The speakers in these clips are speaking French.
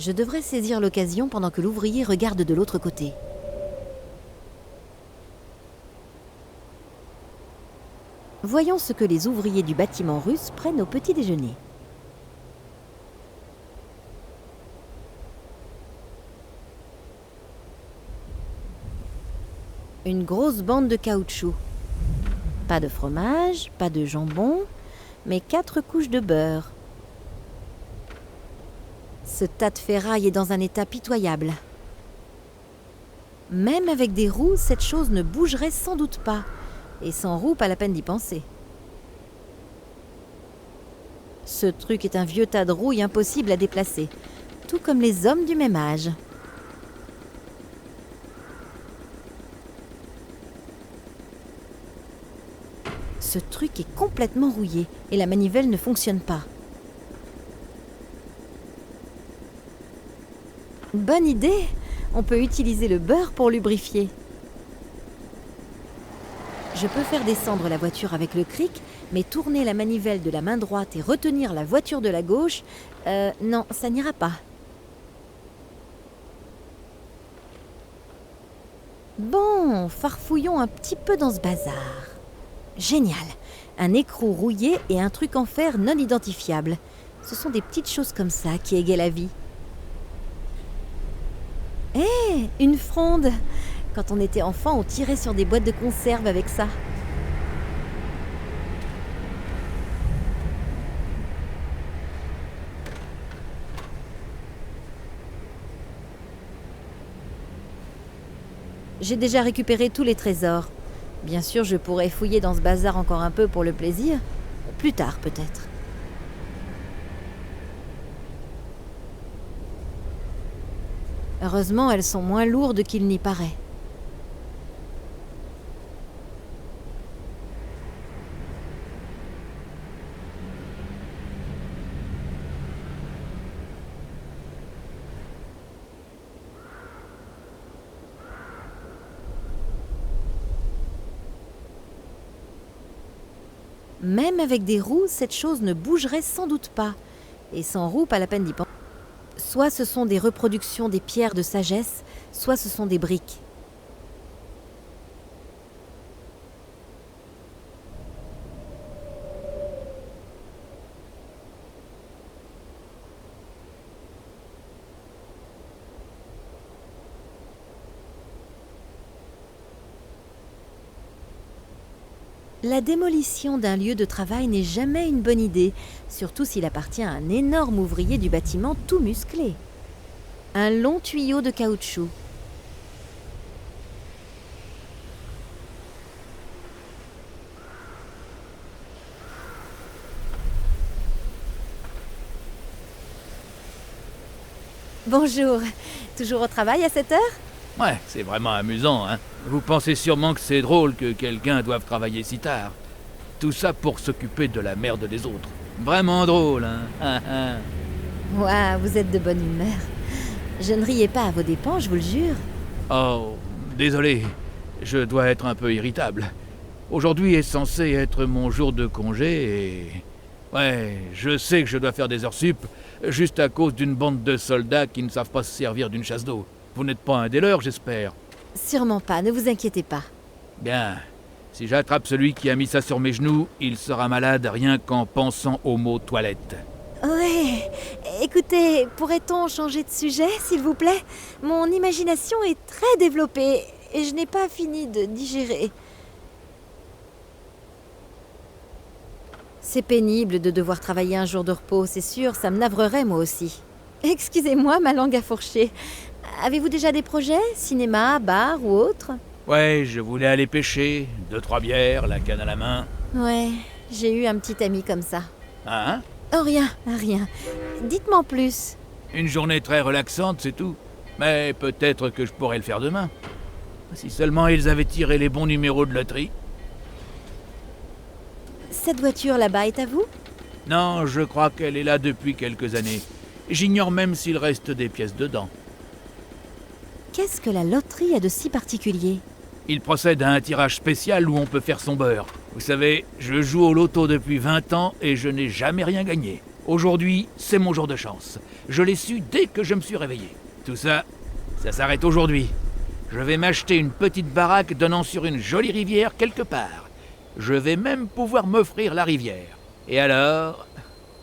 Je devrais saisir l'occasion pendant que l'ouvrier regarde de l'autre côté. Voyons ce que les ouvriers du bâtiment russe prennent au petit déjeuner. Une grosse bande de caoutchouc. Pas de fromage, pas de jambon, mais 4 couches de beurre. Ce tas de ferraille est dans un état pitoyable. Même avec des roues, cette chose ne bougerait sans doute pas. Et sans roues, pas la peine d'y penser. Ce truc est un vieux tas de rouille impossible à déplacer, tout comme les hommes du même âge. Ce truc est complètement rouillé et la manivelle ne fonctionne pas. Bonne idée! On peut utiliser le beurre pour lubrifier. Je peux faire descendre la voiture avec le cric, mais tourner la manivelle de la main droite et retenir la voiture de la gauche, non, ça n'ira pas. Bon, farfouillons un petit peu dans ce bazar. Génial! Un écrou rouillé et un truc en fer non identifiable. Ce sont des petites choses comme ça qui égayent la vie. Hé, une fronde! Quand on était enfant, on tirait sur des boîtes de conserve avec ça. J'ai déjà récupéré tous les trésors. Bien sûr, je pourrais fouiller dans ce bazar encore un peu pour le plaisir. Plus tard, peut-être. Heureusement, elles sont moins lourdes qu'il n'y paraît. Même avec des roues, cette chose ne bougerait sans doute pas. Et sans roues, pas la peine d'y penser. Soit ce sont des reproductions des pierres de sagesse, soit ce sont des briques. La démolition d'un lieu de travail n'est jamais une bonne idée, surtout s'il appartient à un énorme ouvrier du bâtiment tout musclé. Un long tuyau de caoutchouc. Bonjour, toujours au travail à cette heure ? Ouais, c'est vraiment amusant, hein. Vous pensez sûrement que c'est drôle que quelqu'un doive travailler si tard. Tout ça pour s'occuper de la merde des autres. Vraiment drôle, hein. Ouah, vous êtes de bonne humeur. Je ne riais pas à vos dépens, je vous le jure. Oh, désolé. Je dois être un peu irritable. Aujourd'hui est censé être mon jour de congé et... Ouais, je sais que je dois faire des heures sup, juste à cause d'une bande de soldats qui ne savent pas se servir d'une chasse d'eau. Vous n'êtes pas un des leurs, j'espère. Sûrement pas, ne vous inquiétez pas. Bien. Si j'attrape celui qui a mis ça sur mes genoux, il sera malade rien qu'en pensant au mot toilette. Ouais, écoutez, pourrait-on changer de sujet, s'il vous plaît ? Mon imagination est très développée et je n'ai pas fini de digérer. C'est pénible de devoir travailler un jour de repos, c'est sûr, ça me navrerait moi aussi. Excusez-moi, ma langue a fourché. Avez-vous déjà des projets ? Cinéma, bar ou autre ? Ouais, je voulais aller pêcher, 2-3 bières, la canne à la main. Ouais, j'ai eu un petit ami comme ça. Hein ? Oh rien, rien. Dites-moi en plus. Une journée très relaxante, c'est tout. Mais peut-être que je pourrais le faire demain. Si seulement ils avaient tiré les bons numéros de loterie. Cette voiture là-bas est à vous ? Non, je crois qu'elle est là depuis quelques années. J'ignore même s'il reste des pièces dedans. Qu'est-ce que la loterie a de si particulier ? Il procède à un tirage spécial où on peut faire son beurre. Vous savez, je joue au loto depuis 20 ans et je n'ai jamais rien gagné. Aujourd'hui, c'est mon jour de chance. Je l'ai su dès que je me suis réveillé. Tout ça, ça s'arrête aujourd'hui. Je vais m'acheter une petite baraque donnant sur une jolie rivière quelque part. Je vais même pouvoir m'offrir la rivière. Et alors?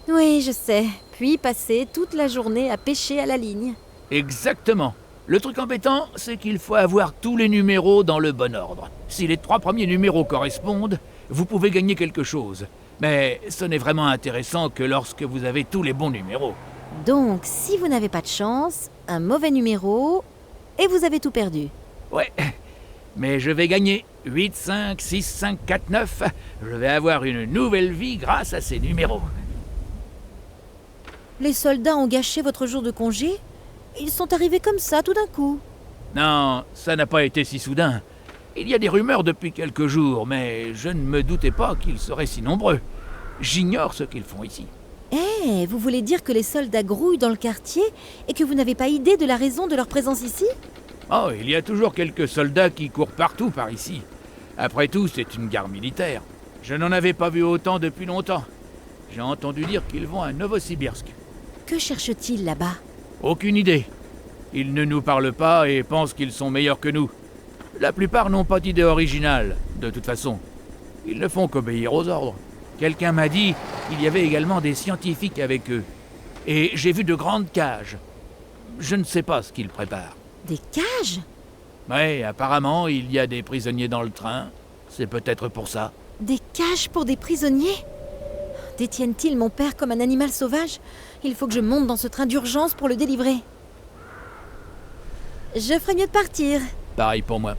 Oui, je sais. Puis passer toute la journée à pêcher à la ligne. Exactement. Le truc embêtant, c'est qu'il faut avoir tous les numéros dans le bon ordre. Si les 3 premiers numéros correspondent, vous pouvez gagner quelque chose. Mais ce n'est vraiment intéressant que lorsque vous avez tous les bons numéros. Donc, si vous n'avez pas de chance, un mauvais numéro, et vous avez tout perdu. Ouais, mais je vais gagner 8, 5, 6, 5, 4, 9. Je vais avoir une nouvelle vie grâce à ces numéros. Les soldats ont gâché votre jour de congé? Ils sont arrivés comme ça, tout d'un coup. Non, ça n'a pas été si soudain. Il y a des rumeurs depuis quelques jours, mais je ne me doutais pas qu'ils seraient si nombreux. J'ignore ce qu'ils font ici. Eh, vous voulez dire que les soldats grouillent dans le quartier et que vous n'avez pas idée de la raison de leur présence ici? Oh, il y a toujours quelques soldats qui courent partout par ici. Après tout, c'est une gare militaire. Je n'en avais pas vu autant depuis longtemps. J'ai entendu dire qu'ils vont à Novosibirsk. Que cherchent-ils là-bas? Aucune idée. Ils ne nous parlent pas et pensent qu'ils sont meilleurs que nous. La plupart n'ont pas d'idée originale, de toute façon. Ils ne font qu'obéir aux ordres. Quelqu'un m'a dit qu'il y avait également des scientifiques avec eux. Et j'ai vu de grandes cages. Je ne sais pas ce qu'ils préparent. Des cages? Ouais, apparemment, il y a des prisonniers dans le train. C'est peut-être pour ça. Des cages pour des prisonniers? Détiennent-ils mon père comme un animal sauvage? Il faut que je monte dans ce train d'urgence pour le délivrer. Je ferais mieux de partir. Pareil pour moi.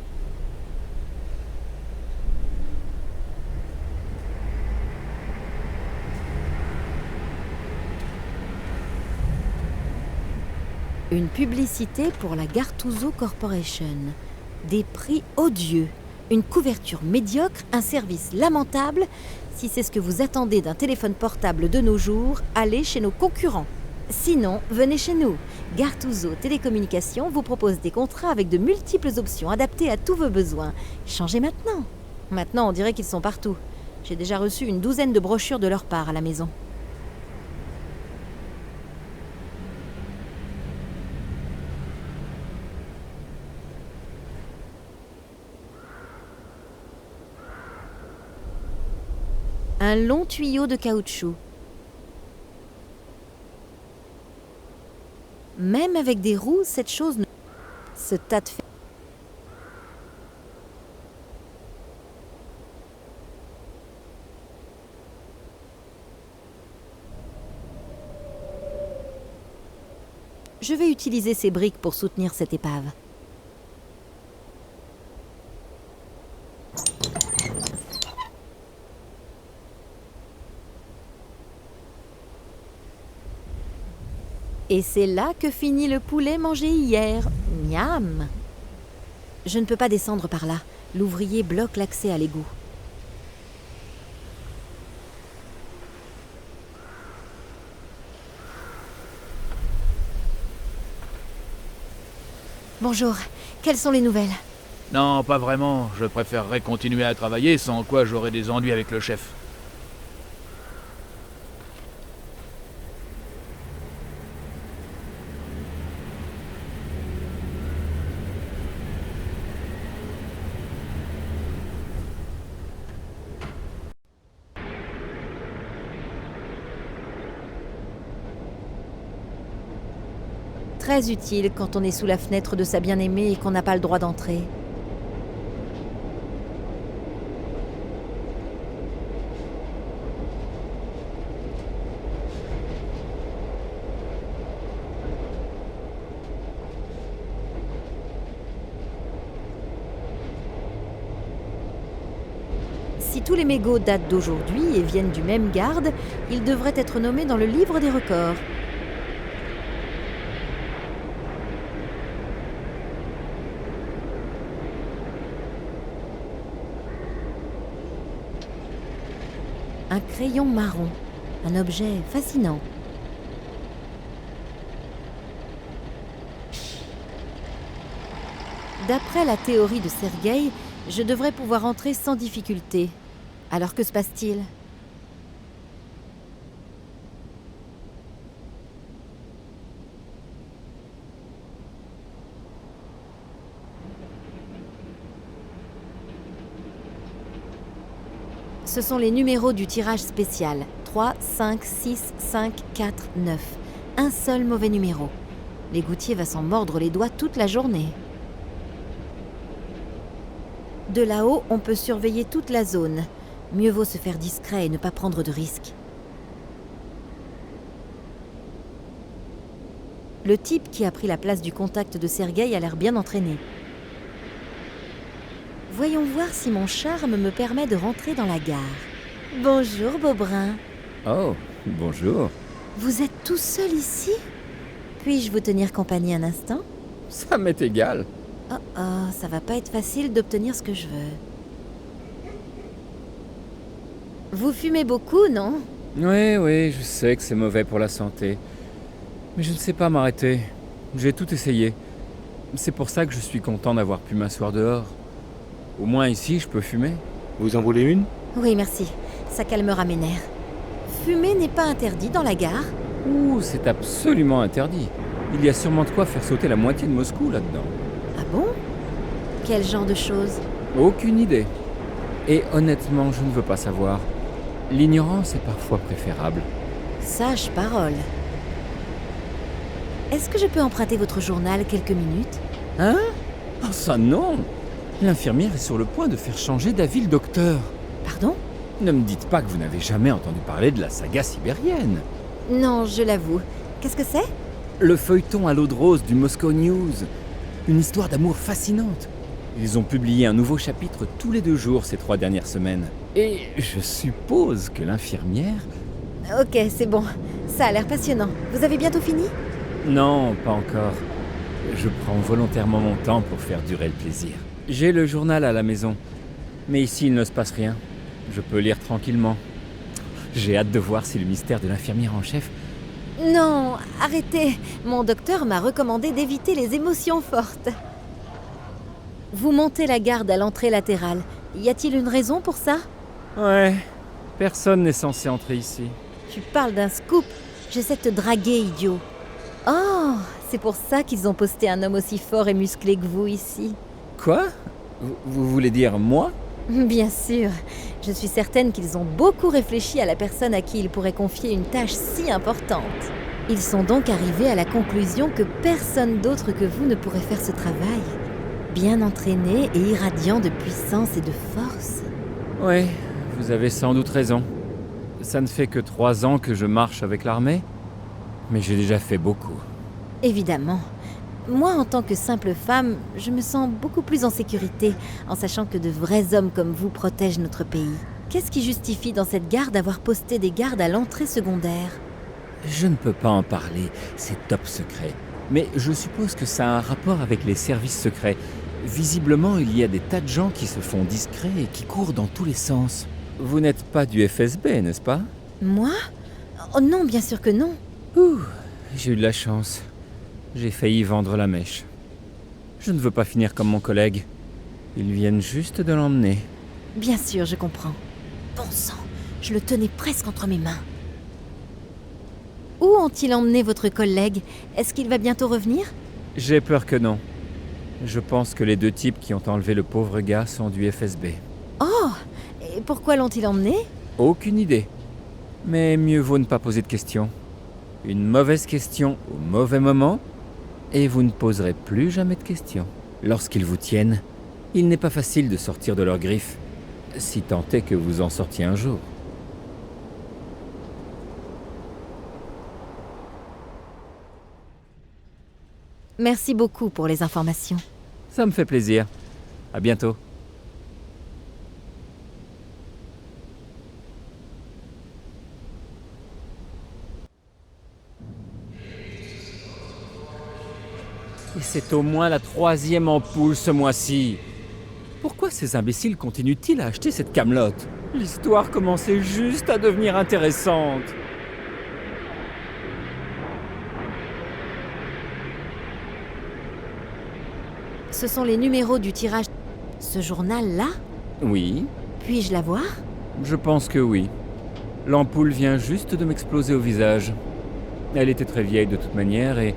Une publicité pour la Gartuso Corporation. Des prix odieux, une couverture médiocre, un service lamentable. Si c'est ce que vous attendez d'un téléphone portable de nos jours, allez chez nos concurrents. Sinon, venez chez nous. Gartuso Télécommunications vous propose des contrats avec de multiples options adaptées à tous vos besoins. Changez maintenant. Maintenant, on dirait qu'ils sont partout. J'ai déjà reçu une douzaine de brochures de leur part à la maison. Un long tuyau de caoutchouc. Même avec des roues, cette chose ne... Ce tas de fer... Je vais utiliser ces briques pour soutenir cette épave. Et c'est là que finit le poulet mangé hier. Miam! Je ne peux pas descendre par là. L'ouvrier bloque l'accès à l'égout. Bonjour, quelles sont les nouvelles? Non, pas vraiment. Je préférerais continuer à travailler, sans quoi j'aurais des ennuis avec le chef. Très utile quand on est sous la fenêtre de sa bien-aimée et qu'on n'a pas le droit d'entrer. Si tous les mégots datent d'aujourd'hui et viennent du même garde, ils devraient être nommés dans le livre des records. Un crayon marron, un objet fascinant. D'après la théorie de Sergueï, je devrais pouvoir entrer sans difficulté. Alors que se passe-t-il? Ce sont les numéros du tirage spécial. 3, 5, 6, 5, 4, 9. Un seul mauvais numéro. L'égoutier va s'en mordre les doigts toute la journée. De là-haut, on peut surveiller toute la zone. Mieux vaut se faire discret et ne pas prendre de risques. Le type qui a pris la place du contact de Sergueï a l'air bien entraîné. Voyons voir si mon charme me permet de rentrer dans la gare. Bonjour, Beaubrun. Oh, bonjour. Vous êtes tout seul ici? Puis-je vous tenir compagnie un instant? Ça m'est égal. Oh, ça va pas être facile d'obtenir ce que je veux. Vous fumez beaucoup, non? Oui, je sais que c'est mauvais pour la santé. Mais je ne sais pas m'arrêter. J'ai tout essayé. C'est pour ça que je suis content d'avoir pu m'asseoir dehors. Au moins ici, je peux fumer. Vous en voulez une? Oui, merci. Ça calmera mes nerfs. Fumer n'est pas interdit dans la gare? Ouh, c'est absolument interdit. Il y a sûrement de quoi faire sauter la moitié de Moscou là-dedans. Ah bon? Quel genre de choses? Aucune idée. Et honnêtement, je ne veux pas savoir. L'ignorance est parfois préférable. Sage parole. Est-ce que je peux emprunter votre journal quelques minutes? Hein? Oh, ça non! L'infirmière est sur le point de faire changer d'avis le docteur. Pardon? Ne me dites pas que vous n'avez jamais entendu parler de la saga sibérienne. Non, je l'avoue. Qu'est-ce que c'est? Le feuilleton à l'eau de rose du Moscow News. Une histoire d'amour fascinante. Ils ont publié un nouveau chapitre tous les 2 jours ces 3 dernières semaines. Et je suppose que l'infirmière... Ok, c'est bon. Ça a l'air passionnant. Vous avez bientôt fini? Non, pas encore. Je prends volontairement mon temps pour faire durer le plaisir. J'ai le journal à la maison. Mais ici, il ne se passe rien. Je peux lire tranquillement. J'ai hâte de voir si le mystère de l'infirmière en chef... Non, arrêtez. Mon docteur m'a recommandé d'éviter les émotions fortes. Vous montez la garde à l'entrée latérale. Y a-t-il une raison pour ça? Ouais, personne n'est censé entrer ici. Tu parles d'un scoop. J'essaie de te draguer, idiot. Oh, c'est pour ça qu'ils ont posté un homme aussi fort et musclé que vous ici. Quoi? Vous voulez dire moi? Bien sûr. Je suis certaine qu'ils ont beaucoup réfléchi à la personne à qui ils pourraient confier une tâche si importante. Ils sont donc arrivés à la conclusion que personne d'autre que vous ne pourrait faire ce travail. Bien entraîné et irradiant de puissance et de force. Ouais, vous avez sans doute raison. Ça ne fait que 3 ans que je marche avec l'armée, mais j'ai déjà fait beaucoup. Évidemment. Moi, en tant que simple femme, je me sens beaucoup plus en sécurité en sachant que de vrais hommes comme vous protègent notre pays. Qu'est-ce qui justifie dans cette gare d'avoir posté des gardes à l'entrée secondaire? Je ne peux pas en parler, c'est top secret. Mais je suppose que ça a un rapport avec les services secrets. Visiblement, il y a des tas de gens qui se font discrets et qui courent dans tous les sens. Vous n'êtes pas du FSB, n'est-ce pas? Moi? Oh non, bien sûr que non. Ouh, j'ai eu de la chance. J'ai failli vendre la mèche. Je ne veux pas finir comme mon collègue. Ils viennent juste de l'emmener. Bien sûr, je comprends. Bon sang, je le tenais presque entre mes mains. Où ont-ils emmené votre collègue? Est-ce qu'il va bientôt revenir? J'ai peur que non. Je pense que les 2 types qui ont enlevé le pauvre gars sont du FSB. Oh! Et pourquoi l'ont-ils emmené? Aucune idée. Mais mieux vaut ne pas poser de questions. Une mauvaise question au mauvais moment, et vous ne poserez plus jamais de questions. Lorsqu'ils vous tiennent, il n'est pas facile de sortir de leurs griffes, si tant est que vous en sortiez un jour. Merci beaucoup pour les informations. Ça me fait plaisir. À bientôt. Et c'est au moins la 3e ampoule ce mois-ci. Pourquoi ces imbéciles continuent-ils à acheter cette camelote? L'histoire commençait juste à devenir intéressante. Ce sont les numéros du tirage. Ce journal-là? Oui, Puis-je la voir? je pense que oui. L'ampoule vient juste de m'exploser au visage. Elle était très vieille de toute manière et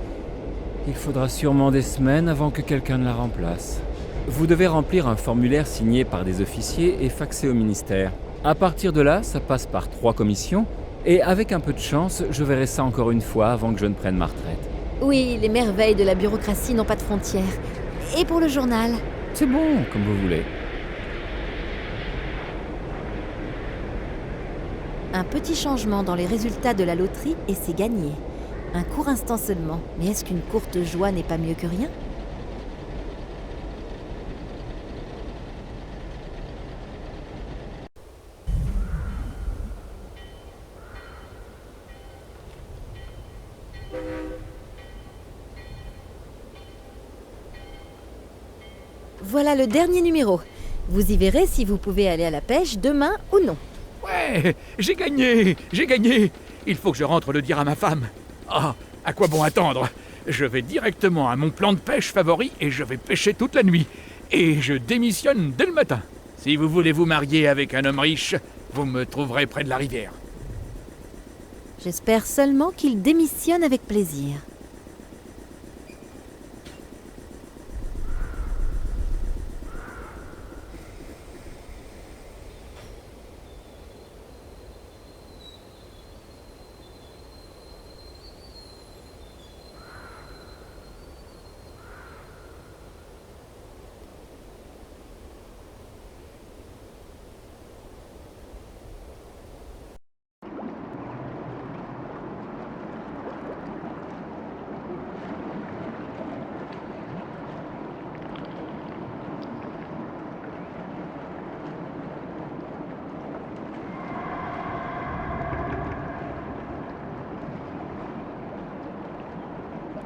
il faudra sûrement des semaines avant que quelqu'un ne la remplace. Vous devez remplir un formulaire signé par des officiers et faxé au ministère. À partir de là, ça passe par 3 commissions, et avec un peu de chance, je verrai ça encore une fois avant que je ne prenne ma retraite. Oui, les merveilles de la bureaucratie n'ont pas de frontières. Et pour le journal? C'est bon, comme vous voulez. Un petit changement dans les résultats de la loterie et c'est gagné. Un court instant seulement. Mais est-ce qu'une courte joie n'est pas mieux que rien? Voilà le dernier numéro. Vous y verrez si vous pouvez aller à la pêche demain ou non. Ouais, j'ai gagné, j'ai gagné. Il faut que je rentre le dire à ma femme. Ah, à quoi bon attendre? Je vais directement à mon plan de pêche favori et je vais pêcher toute la nuit. Et je démissionne dès le matin. Si vous voulez vous marier avec un homme riche, vous me trouverez près de la rivière. J'espère seulement qu'il démissionne avec plaisir.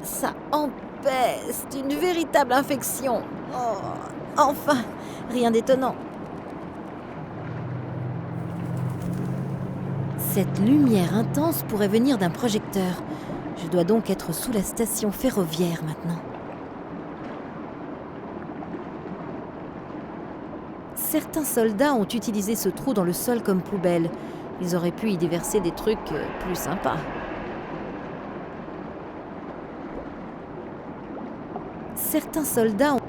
Ça empeste, une véritable infection. Oh, enfin, rien d'étonnant. Cette lumière intense pourrait venir d'un projecteur. Je dois donc être sous la station ferroviaire maintenant. Certains soldats ont utilisé ce trou dans le sol comme poubelle. Ils auraient pu y déverser des trucs plus sympas. Certains soldats ont...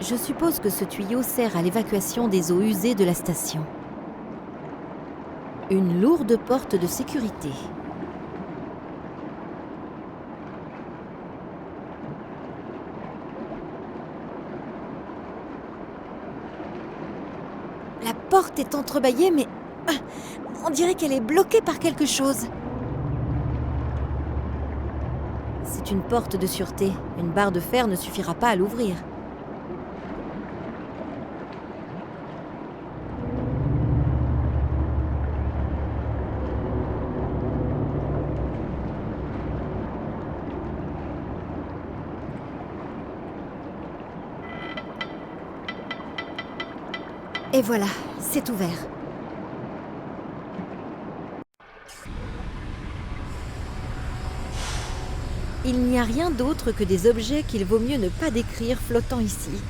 Je suppose que ce tuyau sert à l'évacuation des eaux usées de la station. Une lourde porte de sécurité. La porte est entrebâillée, mais on dirait qu'elle est bloquée par quelque chose. C'est une porte de sûreté. Une barre de fer ne suffira pas à l'ouvrir. Et voilà, c'est ouvert. Il n'y a rien d'autre que des objets qu'il vaut mieux ne pas décrire flottant ici.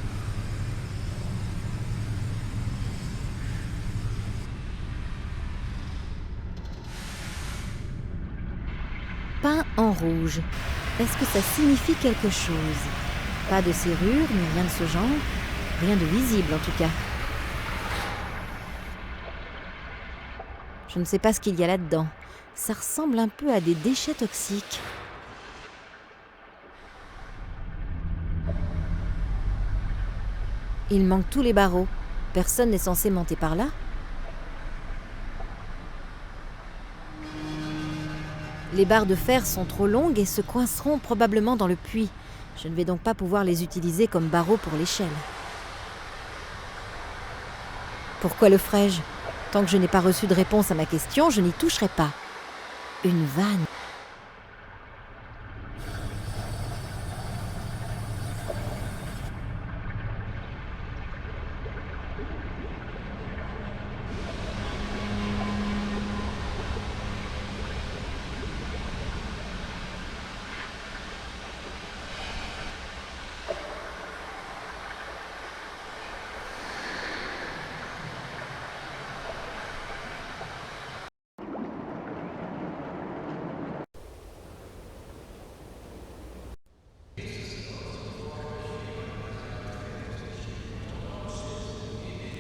Peint en rouge. Est-ce que ça signifie quelque chose? Pas de serrure, ni rien de ce genre. Rien de visible en tout cas. Je ne sais pas ce qu'il y a là-dedans. Ça ressemble un peu à des déchets toxiques. Il manque tous les barreaux. Personne n'est censé monter par là. Les barres de fer sont trop longues et se coinceront probablement dans le puits. Je ne vais donc pas pouvoir les utiliser comme barreaux pour l'échelle. Pourquoi le ferais-je? Tant que je n'ai pas reçu de réponse à ma question, je n'y toucherai pas. Une vanne.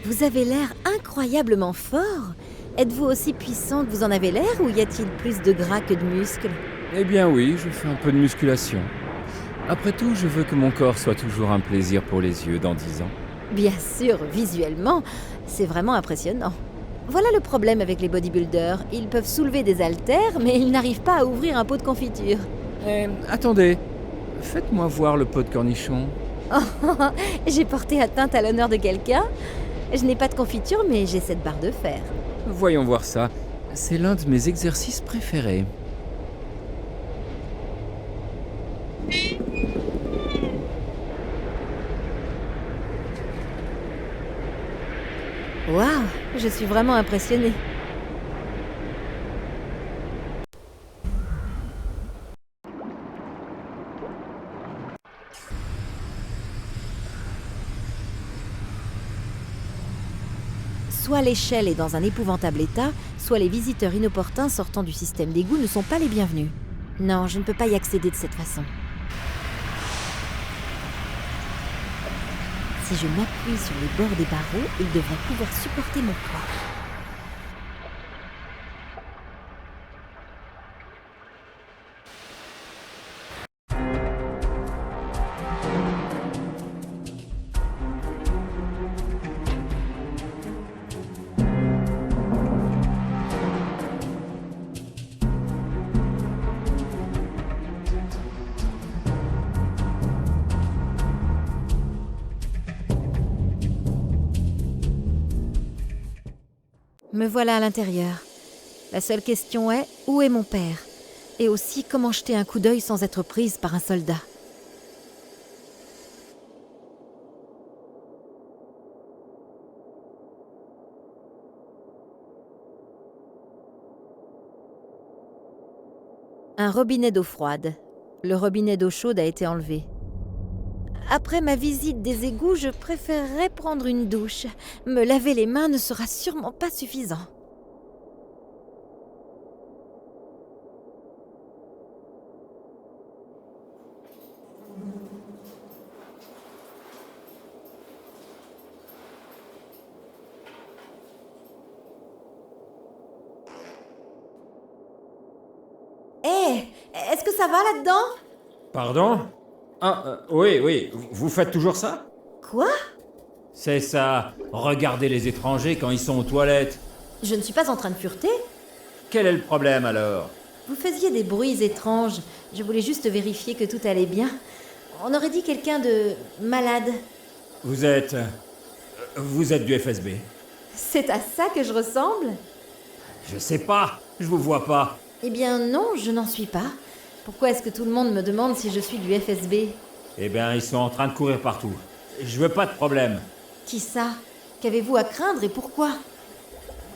Vous avez l'air incroyablement fort. Êtes-vous aussi puissant que vous en avez l'air ou y a-t-il plus de gras que de muscles? Eh bien oui, je fais un peu de musculation. Après tout, je veux que mon corps soit toujours un plaisir pour les yeux dans 10 ans. Bien sûr, visuellement, c'est vraiment impressionnant. Voilà le problème avec les bodybuilders. Ils peuvent soulever des haltères, mais ils n'arrivent pas à ouvrir un pot de confiture. Attendez, faites-moi voir le pot de cornichon. J'ai porté atteinte à l'honneur de quelqu'un. Je n'ai pas de confiture, mais j'ai cette barre de fer. Voyons voir ça. C'est l'un de mes exercices préférés. Waouh, je suis vraiment impressionnée. Soit l'échelle est dans un épouvantable état, soit les visiteurs inopportuns sortant du système d'égout ne sont pas les bienvenus. Non, je ne peux pas y accéder de cette façon. Si je m'appuie sur les bords des barreaux, ils devraient pouvoir supporter mon poids. Me voilà à l'intérieur. La seule question est, où est mon père? Et aussi, comment jeter un coup d'œil sans être prise par un soldat? Un robinet d'eau froide. Le robinet d'eau chaude a été enlevé. Après ma visite des égouts, je préférerais prendre une douche. Me laver les mains ne sera sûrement pas suffisant. Hé, est-ce que ça va là-dedans? Pardon? Oui, vous faites toujours ça? Quoi? C'est ça, regardez les étrangers quand ils sont aux toilettes. Je ne suis pas en train de fureter. Quel est le problème alors? Vous faisiez des bruits étranges. Je voulais juste vérifier que tout allait bien. On aurait dit quelqu'un de malade. Vous êtes du FSB? C'est à ça que je ressemble? Je sais pas, je vous vois pas. Eh bien non, je n'en suis pas. Pourquoi est-ce que tout le monde me demande si je suis du FSB? Eh bien, ils sont en train de courir partout. Je veux pas de problème. Qui ça? Qu'avez-vous à craindre et pourquoi?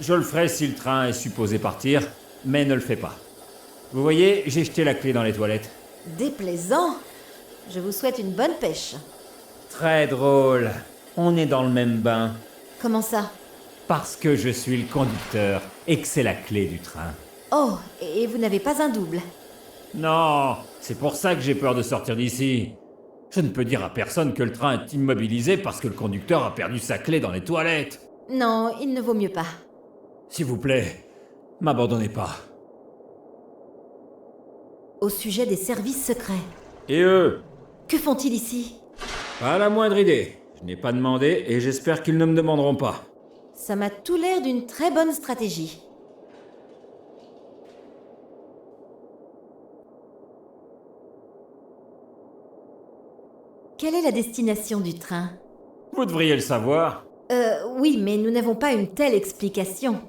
Je le ferai si le train est supposé partir, mais ne le fais pas. Vous voyez, j'ai jeté la clé dans les toilettes. Déplaisant. Je vous souhaite une bonne pêche. Très drôle. On est dans le même bain. Comment ça? Parce que je suis le conducteur et que c'est la clé du train. Oh, et vous n'avez pas un double? Non, c'est pour ça que j'ai peur de sortir d'ici. Je ne peux dire à personne que le train est immobilisé parce que le conducteur a perdu sa clé dans les toilettes. Non, il ne vaut mieux pas. S'il vous plaît, m'abandonnez pas. Au sujet des services secrets. Et eux? Que font-ils ici? Pas la moindre idée. Je n'ai pas demandé et j'espère qu'ils ne me demanderont pas. Ça m'a tout l'air d'une très bonne stratégie. Quelle est la destination du train? Vous devriez le savoir. Oui, mais nous n'avons pas une telle explication.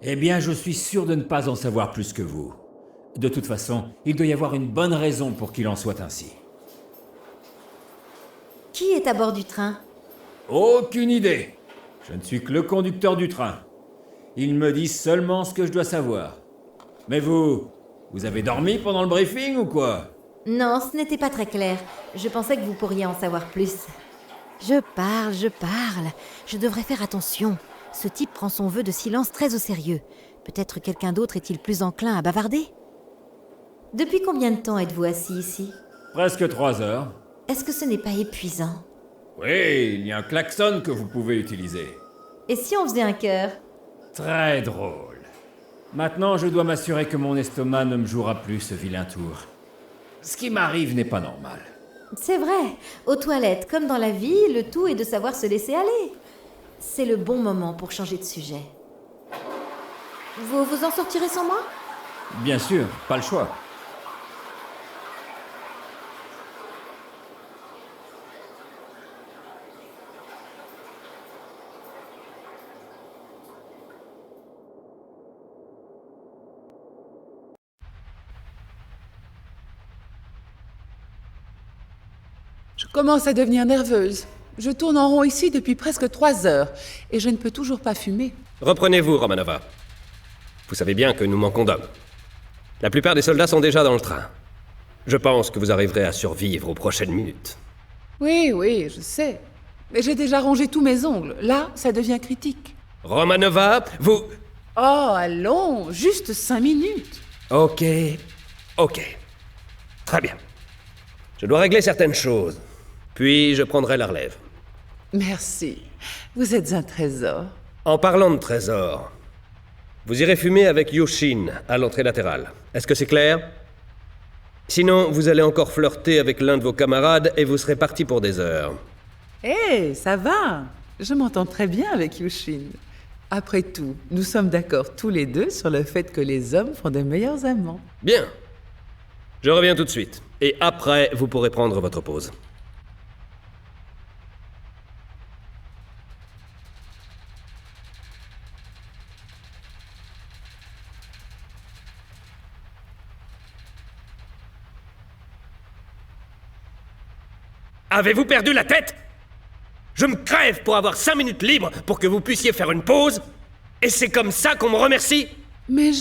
Eh bien, je suis sûr de ne pas en savoir plus que vous. De toute façon, il doit y avoir une bonne raison pour qu'il en soit ainsi. Qui est à bord du train? Aucune idée. Je ne suis que le conducteur du train. Il me dit seulement ce que je dois savoir. Mais vous avez dormi pendant le briefing ou quoi? Non, ce n'était pas très clair. Je pensais que vous pourriez en savoir plus. Je parle. Je devrais faire attention. Ce type prend son vœu de silence très au sérieux. Peut-être quelqu'un d'autre est-il plus enclin à bavarder? Depuis combien de temps êtes-vous assis ici? Presque 3 heures. Est-ce que ce n'est pas épuisant? Oui, il y a un klaxon que vous pouvez utiliser. Et si on faisait un cœur? Très drôle. Maintenant, je dois m'assurer que mon estomac ne me jouera plus ce vilain tour. Ce qui m'arrive n'est pas normal. C'est vrai, aux toilettes, comme dans la vie, le tout est de savoir se laisser aller. C'est le bon moment pour changer de sujet. Vous vous en sortirez sans moi? Bien sûr, pas le choix. Je commence à devenir nerveuse. Je tourne en rond ici depuis presque 3 heures et je ne peux toujours pas fumer. Reprenez-vous, Romanova. Vous savez bien que nous manquons d'hommes. La plupart des soldats sont déjà dans le train. Je pense que vous arriverez à survivre aux prochaines minutes. Oui, je sais. Mais j'ai déjà rongé tous mes ongles. Là, ça devient critique. Romanova, vous... Oh, allons, juste 5 minutes. Ok. Très bien. Je dois régler certaines choses. Puis je prendrai la relève. Merci. Vous êtes un trésor. En parlant de trésor, vous irez fumer avec Yushin à l'entrée latérale. Est-ce que c'est clair? Sinon, vous allez encore flirter avec l'un de vos camarades et vous serez parti pour des heures. Hé, ça va. Je m'entends très bien avec Yushin. Après tout, nous sommes d'accord tous les deux sur le fait que les hommes font de meilleurs amants. Bien. Je reviens tout de suite. Et après, vous pourrez prendre votre pause. Avez-vous perdu la tête? Je me crève pour avoir 5 minutes libres pour que vous puissiez faire une pause? Et c'est comme ça qu'on me remercie? Mais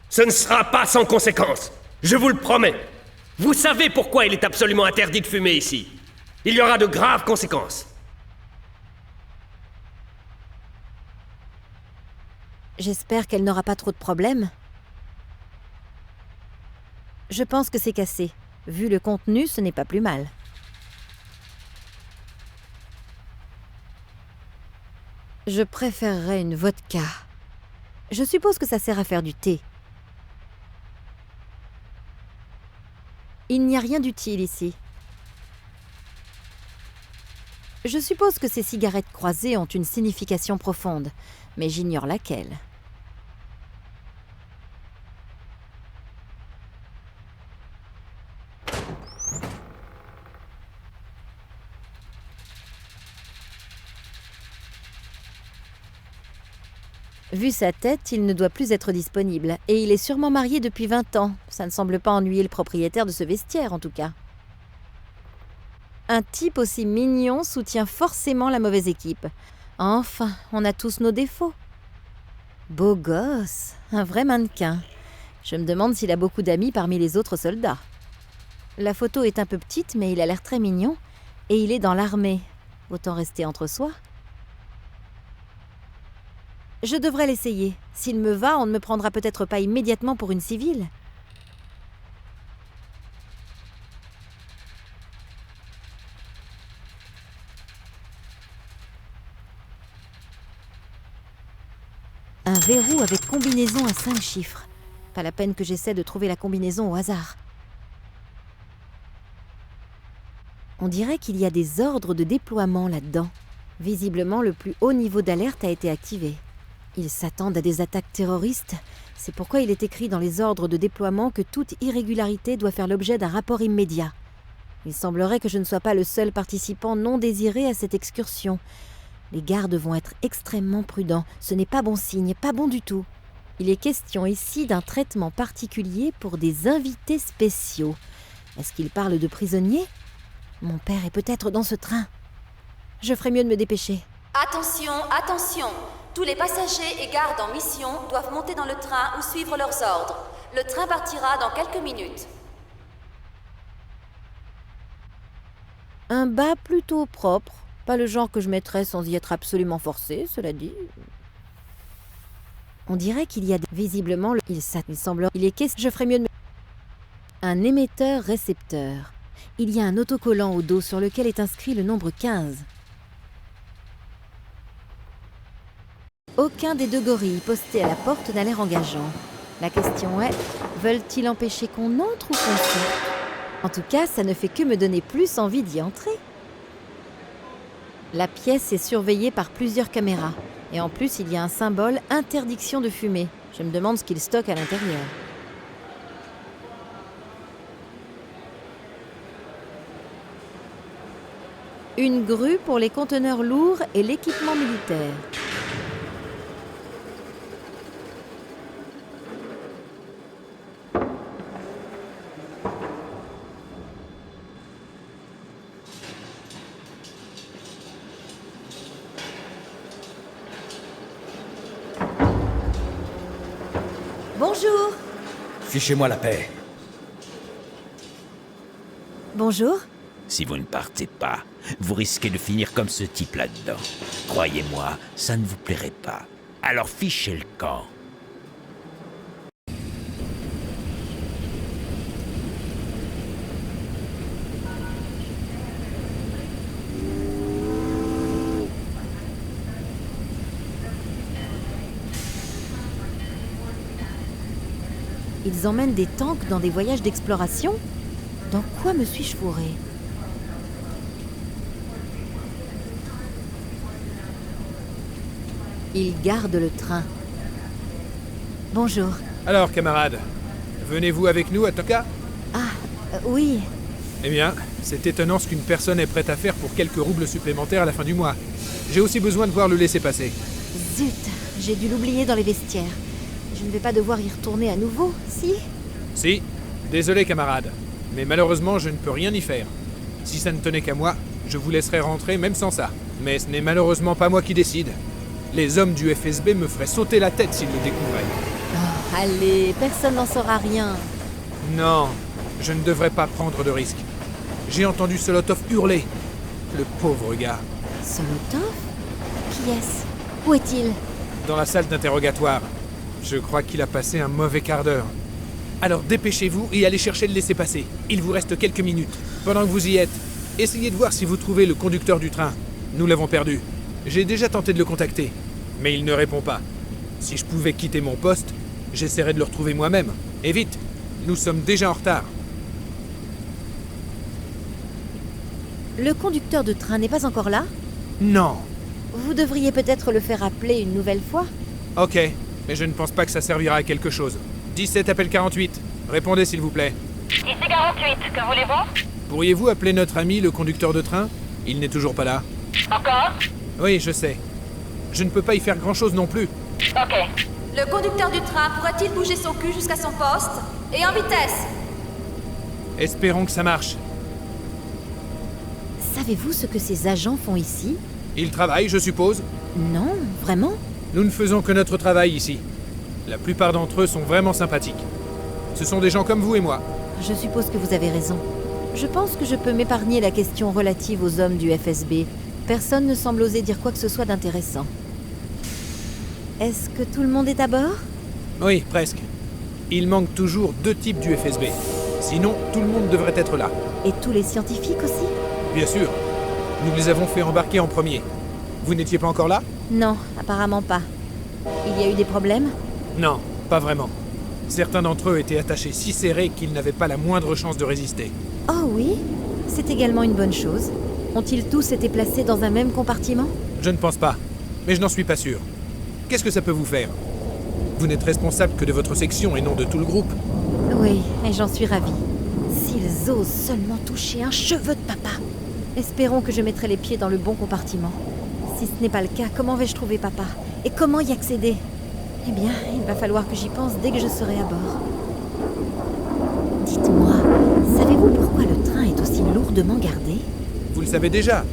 Ce ne sera pas sans conséquence. Je vous le promets. Vous savez pourquoi il est absolument interdit de fumer ici. Il y aura de graves conséquences. J'espère qu'elle n'aura pas trop de problèmes. Je pense que c'est cassé. Vu le contenu, ce n'est pas plus mal. Je préférerais une vodka. Je suppose que ça sert à faire du thé. Il n'y a rien d'utile ici. Je suppose que ces cigarettes croisées ont une signification profonde, mais j'ignore laquelle. Vu sa tête, il ne doit plus être disponible, et il est sûrement marié depuis 20 ans. Ça ne semble pas ennuyer le propriétaire de ce vestiaire, en tout cas. Un type aussi mignon soutient forcément la mauvaise équipe. Enfin, on a tous nos défauts. Beau gosse, un vrai mannequin. Je me demande s'il a beaucoup d'amis parmi les autres soldats. La photo est un peu petite, mais il a l'air très mignon, et il est dans l'armée. Autant rester entre soi. Je devrais l'essayer. S'il me va, on ne me prendra peut-être pas immédiatement pour une civile. Un verrou avec combinaison à 5 chiffres. Pas la peine que j'essaie de trouver la combinaison au hasard. On dirait qu'il y a des ordres de déploiement là-dedans. Visiblement, le plus haut niveau d'alerte a été activé. Ils s'attendent à des attaques terroristes. C'est pourquoi il est écrit dans les ordres de déploiement que toute irrégularité doit faire l'objet d'un rapport immédiat. Il semblerait que je ne sois pas le seul participant non désiré à cette excursion. Les gardes vont être extrêmement prudents. Ce n'est pas bon signe, pas bon du tout. Il est question ici d'un traitement particulier pour des invités spéciaux. Est-ce qu'il parle de prisonniers? Mon père est peut-être dans ce train. Je ferais mieux de me dépêcher. Attention, attention! Tous les passagers et gardes en mission doivent monter dans le train ou suivre leurs ordres. Le train partira dans quelques minutes. Un bas plutôt propre. Pas le genre que je mettrais sans y être absolument forcé, cela dit. On dirait qu'il y a visiblement il semble il est question. Je ferais mieux de un émetteur-récepteur. Il y a un autocollant au dos sur lequel est inscrit le nombre 15. Aucun des deux gorilles postés à la porte n'a l'air engageant. La question est, veulent-ils empêcher qu'on entre ou qu'on sorte? En tout cas, ça ne fait que me donner plus envie d'y entrer. La pièce est surveillée par plusieurs caméras. Et en plus, il y a un symbole « Interdiction de fumer ». Je me demande ce qu'ils stockent à l'intérieur. Une grue pour les conteneurs lourds et l'équipement militaire. Bonjour. Fichez-moi la paix. Bonjour. Si vous ne partez pas, vous risquez de finir comme ce type là-dedans. Croyez-moi, ça ne vous plairait pas. Alors fichez le camp. Ils emmènent des tanks dans des voyages d'exploration? Dans quoi me suis-je fourrée? Ils gardent le train. Bonjour. Alors, camarades, venez-vous avec nous à Toka? Oui. Eh bien, c'est étonnant ce qu'une personne est prête à faire pour quelques roubles supplémentaires à la fin du mois. J'ai aussi besoin de voir le laisser-passer. Zut, j'ai dû l'oublier dans les vestiaires. Je ne vais pas devoir y retourner à nouveau, si? Si, désolé camarades, mais malheureusement je ne peux rien y faire. Si ça ne tenait qu'à moi, je vous laisserais rentrer même sans ça. Mais ce n'est malheureusement pas moi qui décide. Les hommes du FSB me feraient sauter la tête s'ils le découvraient. Oh, allez, personne n'en saura rien. Non, je ne devrais pas prendre de risques. J'ai entendu Solotov hurler. Le pauvre gars. Solotov? Qui est-ce? Où est-il? Dans la salle d'interrogatoire. Je crois qu'il a passé un mauvais quart d'heure. Alors dépêchez-vous et allez chercher le laisser-passer. Il vous reste quelques minutes. Pendant que vous y êtes, essayez de voir si vous trouvez le conducteur du train. Nous l'avons perdu. J'ai déjà tenté de le contacter, mais il ne répond pas. Si je pouvais quitter mon poste, j'essaierais de le retrouver moi-même. Et vite, nous sommes déjà en retard. Le conducteur de train n'est pas encore là? Non. Vous devriez peut-être le faire appeler une nouvelle fois. Ok, mais je ne pense pas que ça servira à quelque chose. 17 appel 48. Répondez s'il vous plaît. Ici 48, que voulez-vous? Pourriez-vous appeler notre ami le conducteur de train? Il n'est toujours pas là. Encore? Oui, je sais. Je ne peux pas y faire grand-chose non plus. Ok. Le conducteur du train pourrait-il bouger son cul jusqu'à son poste? Et en vitesse! Espérons que ça marche. Savez-vous ce que ces agents font ici? Ils travaillent, je suppose. Non, vraiment? Nous ne faisons que notre travail ici. La plupart d'entre eux sont vraiment sympathiques. Ce sont des gens comme vous et moi. Je suppose que vous avez raison. Je pense que je peux m'épargner la question relative aux hommes du FSB. Personne ne semble oser dire quoi que ce soit d'intéressant. Est-ce que tout le monde est à bord? Oui, presque. Il manque toujours 2 types du FSB. Sinon, tout le monde devrait être là. Et tous les scientifiques aussi? Bien sûr. Nous les avons fait embarquer en premier. Vous n'étiez pas encore là? Non, apparemment pas. Il y a eu des problèmes? Non, pas vraiment. Certains d'entre eux étaient attachés si serrés qu'ils n'avaient pas la moindre chance de résister. Oh oui? C'est également une bonne chose. Ont-ils tous été placés dans un même compartiment? Je ne pense pas, mais je n'en suis pas sûr. Qu'est-ce que ça peut vous faire? Vous n'êtes responsable que de votre section et non de tout le groupe. Oui, et j'en suis ravie. S'ils osent seulement toucher un cheveu de papa. Espérons que je mettrai les pieds dans le bon compartiment. Si ce n'est pas le cas, comment vais-je trouver papa? Et comment y accéder? Eh bien, il va falloir que j'y pense dès que je serai à bord. Dites-moi, savez-vous pourquoi le train est aussi lourdement gardé? Vous le savez déjà.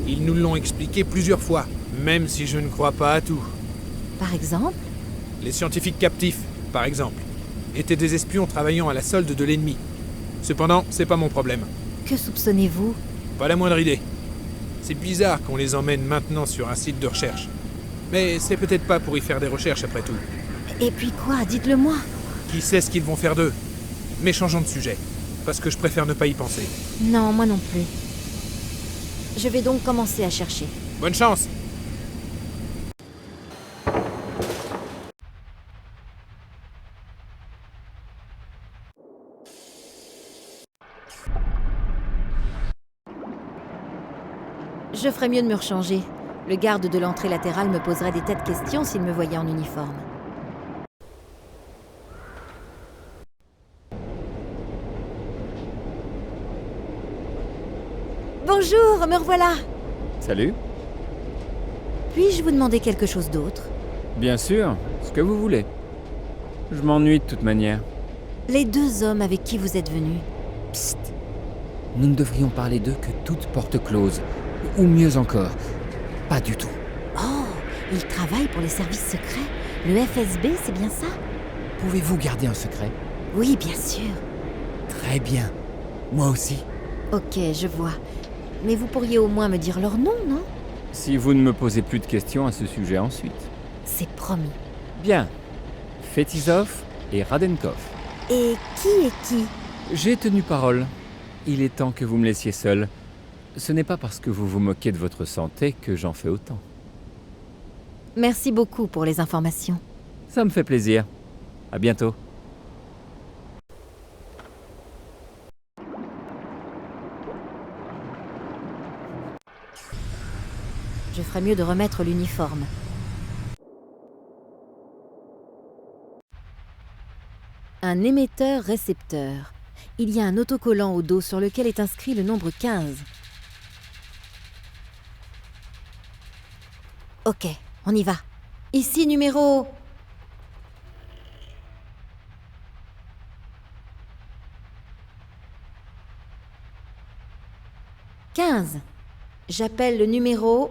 Ils nous l'ont expliqué plusieurs fois, même si je ne crois pas à tout. Par exemple? Les scientifiques captifs, par exemple, étaient des espions travaillant à la solde de l'ennemi. Cependant, c'est pas mon problème. Que soupçonnez-vous? Pas la moindre idée. C'est bizarre qu'on les emmène maintenant sur un site de recherche. Mais c'est peut-être pas pour y faire des recherches après tout. Et puis quoi? Dites-le-moi. Qui sait ce qu'ils vont faire d'eux? Mais changeons de sujet, parce que je préfère ne pas y penser. Non, moi non plus. Je vais donc commencer à chercher. Bonne chance! Je ferais mieux de me rechanger. Le garde de l'entrée latérale me poserait des tas de questions s'il me voyait en uniforme. Bonjour, me revoilà. Salut. Puis-je vous demander quelque chose d'autre? Bien sûr, ce que vous voulez. Je m'ennuie de toute manière. Les 2 hommes avec qui vous êtes venus. Psst. Nous ne devrions parler d'eux que toutes portes closes. Ou mieux encore, pas du tout. Oh, ils travaillent pour les services secrets. Le FSB, c'est bien ça? Pouvez-vous garder un secret? Oui, bien sûr. Très bien. Moi aussi. Ok, je vois. Mais vous pourriez au moins me dire leur nom, non? Si vous ne me posez plus de questions à ce sujet ensuite. C'est promis. Bien. Fetisov et Radenkov. Et qui est qui? J'ai tenu parole. Il est temps que vous me laissiez seul. Ce n'est pas parce que vous vous moquez de votre santé que j'en fais autant. Merci beaucoup pour les informations. Ça me fait plaisir. À bientôt. Je ferais mieux de remettre l'uniforme. Un émetteur-récepteur. Il y a un autocollant au dos sur lequel est inscrit le nombre 15. Ok, on y va. Ici, numéro... « 15. J'appelle le numéro...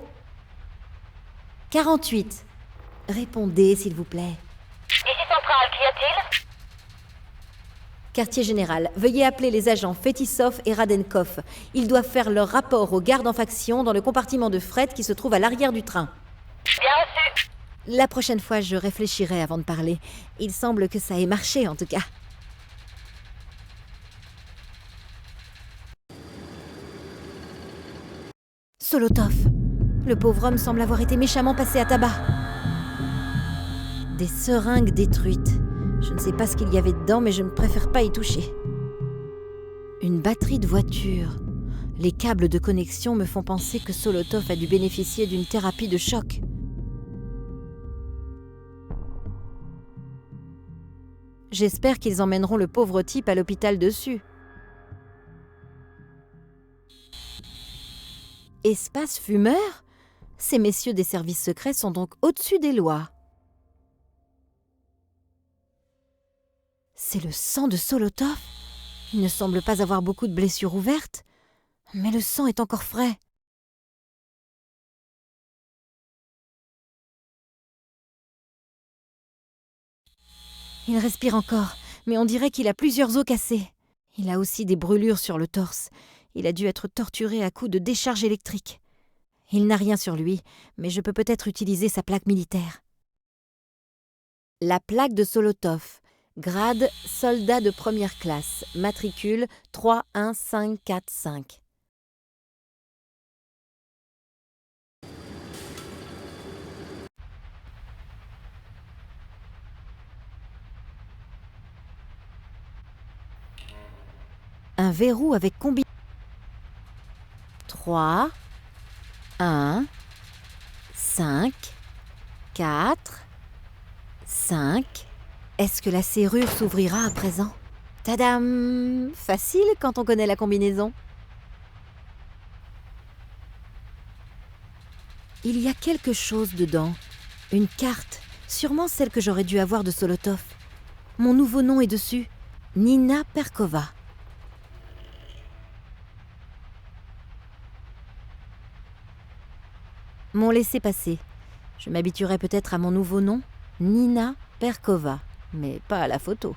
48. Répondez, s'il vous plaît. Ici Centrale, qu'y a-t-il? Quartier général, veuillez appeler les agents Fetisov et Radenkov. Ils doivent faire leur rapport aux gardes en faction dans le compartiment de fret qui se trouve à l'arrière du train. Bien reçu. La prochaine fois, je réfléchirai avant de parler. Il semble que ça ait marché, en tout cas. Solotov. Le pauvre homme semble avoir été méchamment passé à tabac. Des seringues détruites. Je ne sais pas ce qu'il y avait dedans, mais je ne préfère pas y toucher. Une batterie de voiture. Les câbles de connexion me font penser que Solotov a dû bénéficier d'une thérapie de choc. J'espère qu'ils emmèneront le pauvre type à l'hôpital dessus. Espace fumeur? Ces messieurs des services secrets sont donc au-dessus des lois. C'est le sang de Solotov? Il ne semble pas avoir beaucoup de blessures ouvertes, mais le sang est encore frais. Il respire encore, mais on dirait qu'il a plusieurs os cassés. Il a aussi des brûlures sur le torse. Il a dû être torturé à coups de décharge électrique. Il n'a rien sur lui, mais je peux peut-être utiliser sa plaque militaire. La plaque de Solotov. Grade soldat de première classe. Matricule 31545. Un verrou avec combinaison. 3, 1, 5, 4, 5. Est-ce que la serrure s'ouvrira à présent? Tadam! Facile quand on connaît la combinaison. Il y a quelque chose dedans. Une carte, sûrement celle que j'aurais dû avoir de Solotov. Mon nouveau nom est dessus. Nina Perkova. Mon laissez-passer. Je m'habituerai peut-être à mon nouveau nom, Nina Perkova, mais pas à la photo.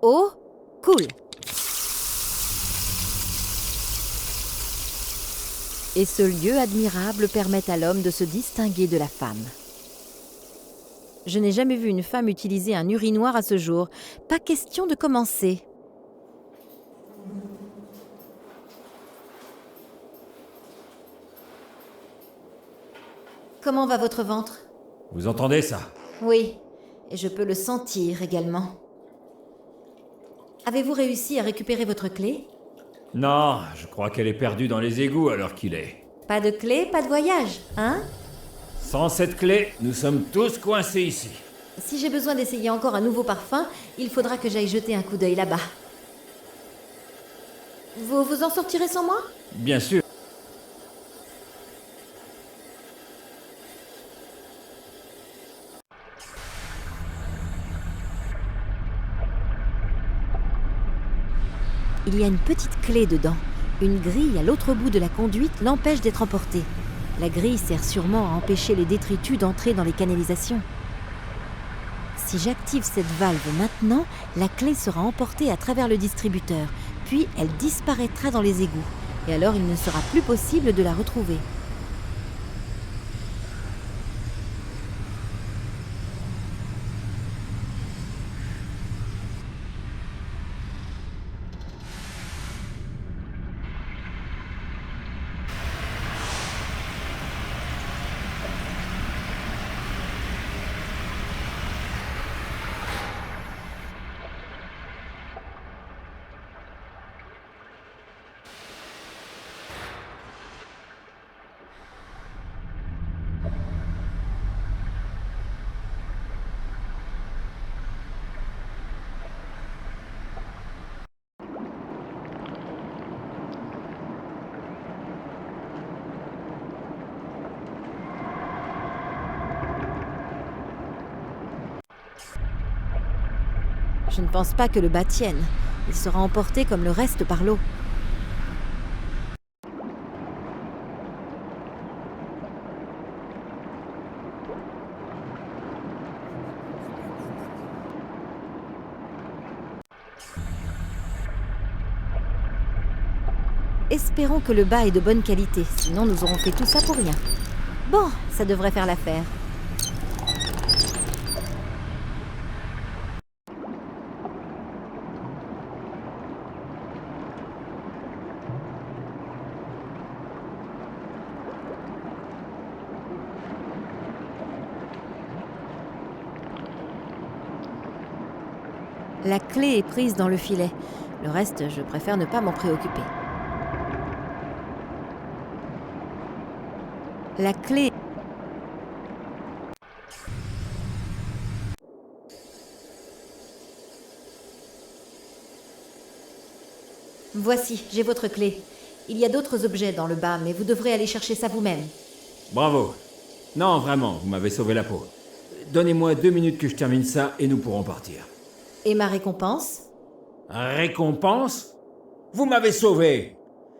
Oh, cool. Et ce lieu admirable permet à l'homme de se distinguer de la femme. Je n'ai jamais vu une femme utiliser un urinoir à ce jour. Pas question de commencer. Comment va votre ventre? Vous entendez ça? Oui, et je peux le sentir également. Avez-vous réussi à récupérer votre clé? Non, je crois qu'elle est perdue dans les égouts à l'heure qu'il est. Pas de clé, pas de voyage, hein? Sans cette clé, nous sommes tous coincés ici. Si j'ai besoin d'essayer encore un nouveau parfum, il faudra que j'aille jeter un coup d'œil là-bas. Vous vous en sortirez sans moi? Bien sûr. Il y a une petite clé dedans. Une grille à l'autre bout de la conduite l'empêche d'être emportée. La grille sert sûrement à empêcher les détritus d'entrer dans les canalisations. Si j'active cette valve maintenant, la clé sera emportée à travers le distributeur, puis elle disparaîtra dans les égouts, et alors il ne sera plus possible de la retrouver. Je ne pense pas que le bas tienne. Il sera emporté comme le reste par l'eau. Espérons que le bas est de bonne qualité, sinon nous aurons fait tout ça pour rien. Bon, ça devrait faire l'affaire. La clé est prise dans le filet. Le reste, je préfère ne pas m'en préoccuper. La clé... Voici, j'ai votre clé. Il y a d'autres objets dans le bas, mais vous devrez aller chercher ça vous-même. Bravo. Non, vraiment, vous m'avez sauvé la peau. Donnez-moi 2 minutes que je termine ça et nous pourrons partir. Et ma récompense? Récompense? Vous m'avez sauvé.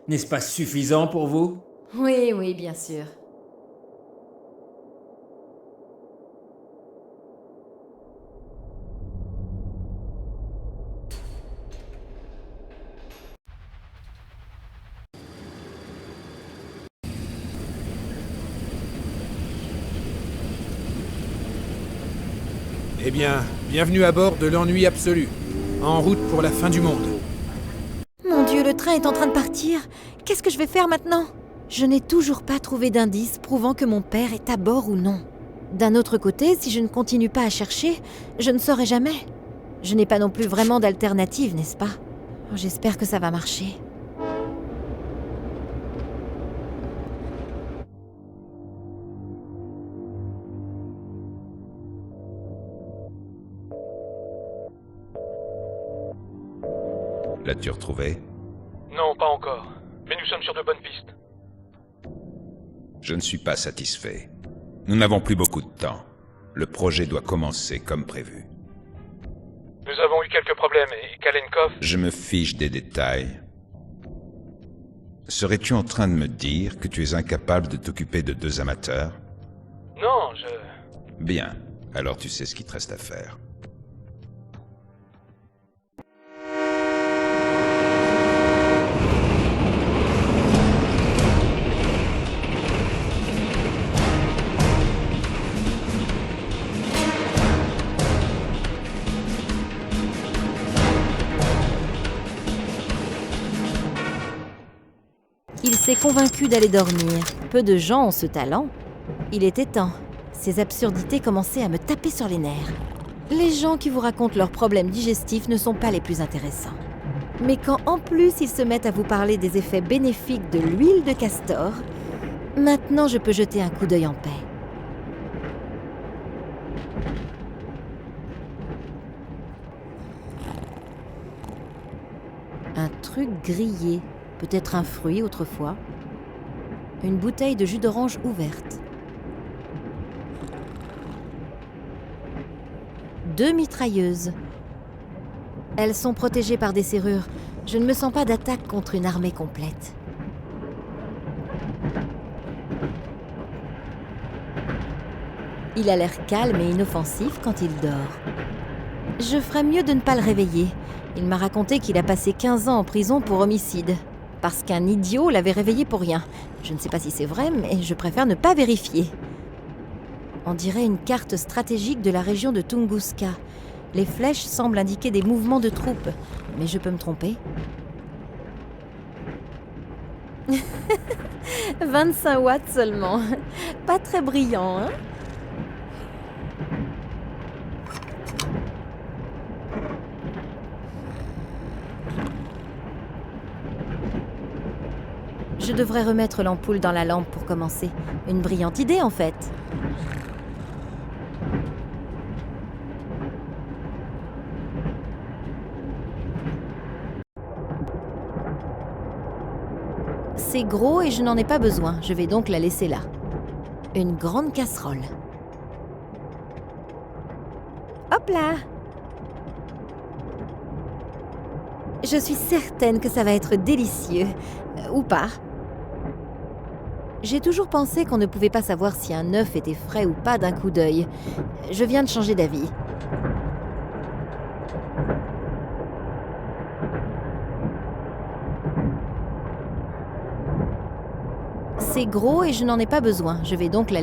N'est-ce pas suffisant pour vous? Oui, oui, bien sûr. Eh bien, bienvenue à bord de l'ennui absolu. En route pour la fin du monde. Mon Dieu, le train est en train de partir. Qu'est-ce que je vais faire maintenant? Je n'ai toujours pas trouvé d'indice prouvant que mon père est à bord ou non. D'un autre côté, si je ne continue pas à chercher, je ne saurai jamais. Je n'ai pas non plus vraiment d'alternative, n'est-ce pas? J'espère que ça va marcher. L'as-tu retrouvé? Non, pas encore. Mais nous sommes sur de bonnes pistes. Je ne suis pas satisfait. Nous n'avons plus beaucoup de temps. Le projet doit commencer comme prévu. Nous avons eu quelques problèmes et Kalenkov... Je me fiche des détails. Serais-tu en train de me dire que tu es incapable de t'occuper de 2 amateurs? Non, Bien, alors tu sais ce qu'il te reste à faire. Il s'est convaincu d'aller dormir. Peu de gens ont ce talent. Il était temps. Ces absurdités commençaient à me taper sur les nerfs. Les gens qui vous racontent leurs problèmes digestifs ne sont pas les plus intéressants. Mais quand en plus ils se mettent à vous parler des effets bénéfiques de l'huile de castor, maintenant je peux jeter un coup d'œil en paix. Un truc grillé, peut-être un fruit autrefois. Une bouteille de jus d'orange ouverte. 2 mitrailleuses. Elles sont protégées par des serrures. Je ne me sens pas d'attaque contre une armée complète. Il a l'air calme et inoffensif quand il dort. Je ferais mieux de ne pas le réveiller. Il m'a raconté qu'il a passé 15 ans en prison pour homicide. Parce qu'un idiot l'avait réveillé pour rien. Je ne sais pas si c'est vrai, mais je préfère ne pas vérifier. On dirait une carte stratégique de la région de Tunguska. Les flèches semblent indiquer des mouvements de troupes, mais je peux me tromper. 25 watts seulement. Pas très brillant, hein? Je devrais remettre l'ampoule dans la lampe pour commencer. Une brillante idée, en fait. C'est gros et je n'en ai pas besoin. Je vais donc la laisser là. Une grande casserole. Hop là! Je suis certaine que ça va être délicieux. Ou pas. J'ai toujours pensé qu'on ne pouvait pas savoir si un œuf était frais ou pas d'un coup d'œil. Je viens de changer d'avis. C'est gros et je n'en ai pas besoin. Je vais donc la...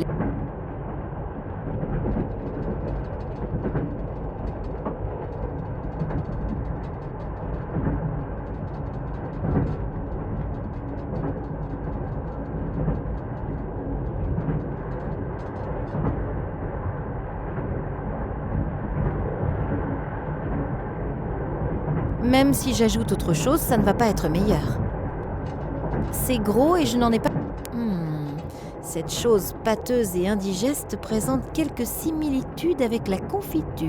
Même si j'ajoute autre chose, ça ne va pas être meilleur. C'est gros et je n'en ai pas... Cette chose pâteuse et indigeste présente quelques similitudes avec la confiture.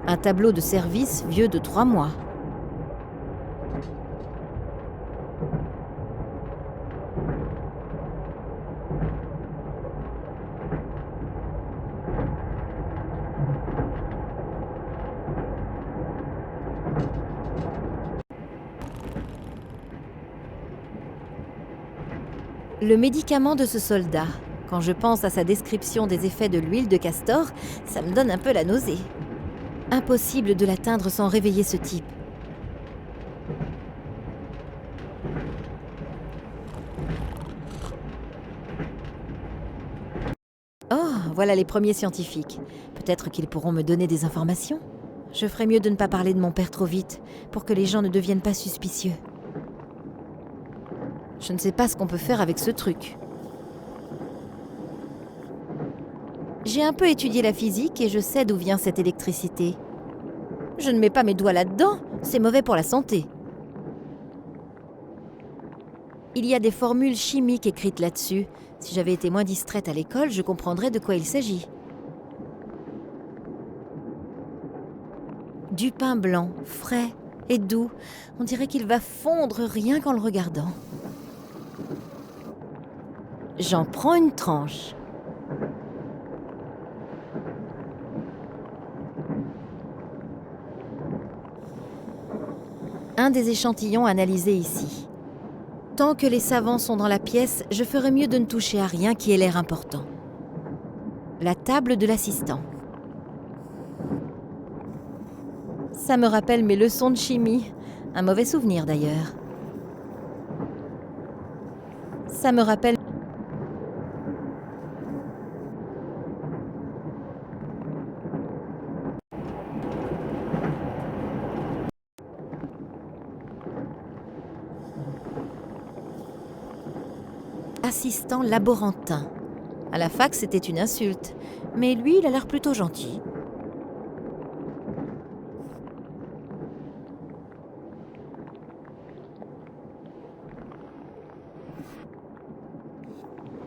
Un tableau de service vieux de 3 mois. Le médicament de ce soldat. Quand je pense à sa description des effets de l'huile de castor, ça me donne un peu la nausée. Impossible de l'atteindre sans réveiller ce type. Oh, voilà les premiers scientifiques. Peut-être qu'ils pourront me donner des informations. Je ferais mieux de ne pas parler de mon père trop vite, pour que les gens ne deviennent pas suspicieux. Je ne sais pas ce qu'on peut faire avec ce truc. J'ai un peu étudié la physique et je sais d'où vient cette électricité. Je ne mets pas mes doigts là-dedans, c'est mauvais pour la santé. Il y a des formules chimiques écrites là-dessus. Si j'avais été moins distraite à l'école, je comprendrais de quoi il s'agit. Du pain blanc, frais et doux. On dirait qu'il va fondre rien qu'en le regardant. J'en prends une tranche. Un des échantillons analysés ici. Tant que les savants sont dans la pièce, je ferais mieux de ne toucher à rien qui ait l'air important. La table de l'assistant. Ça me rappelle mes leçons de chimie. Un mauvais souvenir d'ailleurs. Ça me rappelle... Assistant laborantin. À la fac, c'était une insulte. Mais lui, il a l'air plutôt gentil.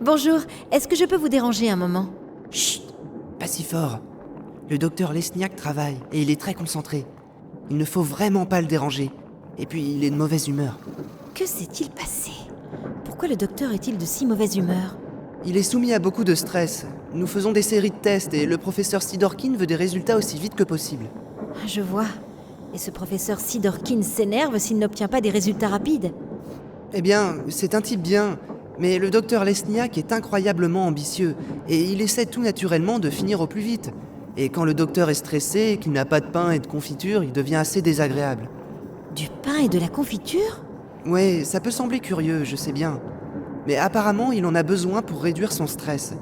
Bonjour, est-ce que je peux vous déranger un moment? Chut, pas si fort. Le docteur Lesniak travaille et il est très concentré. Il ne faut vraiment pas le déranger. Et puis, il est de mauvaise humeur. Que s'est-il passé? Pourquoi le docteur est-il de si mauvaise humeur? Il est soumis à beaucoup de stress. Nous faisons des séries de tests et le professeur Sidorkin veut des résultats aussi vite que possible. Je vois. Et ce professeur Sidorkin s'énerve s'il n'obtient pas des résultats rapides. Eh bien, c'est un type bien. Mais le docteur Lesniak est incroyablement ambitieux et il essaie tout naturellement de finir au plus vite. Et quand le docteur est stressé et qu'il n'a pas de pain et de confiture, il devient assez désagréable. Du pain et de la confiture? Ouais, ça peut sembler curieux, je sais bien. Mais apparemment, il en a besoin pour réduire son stress.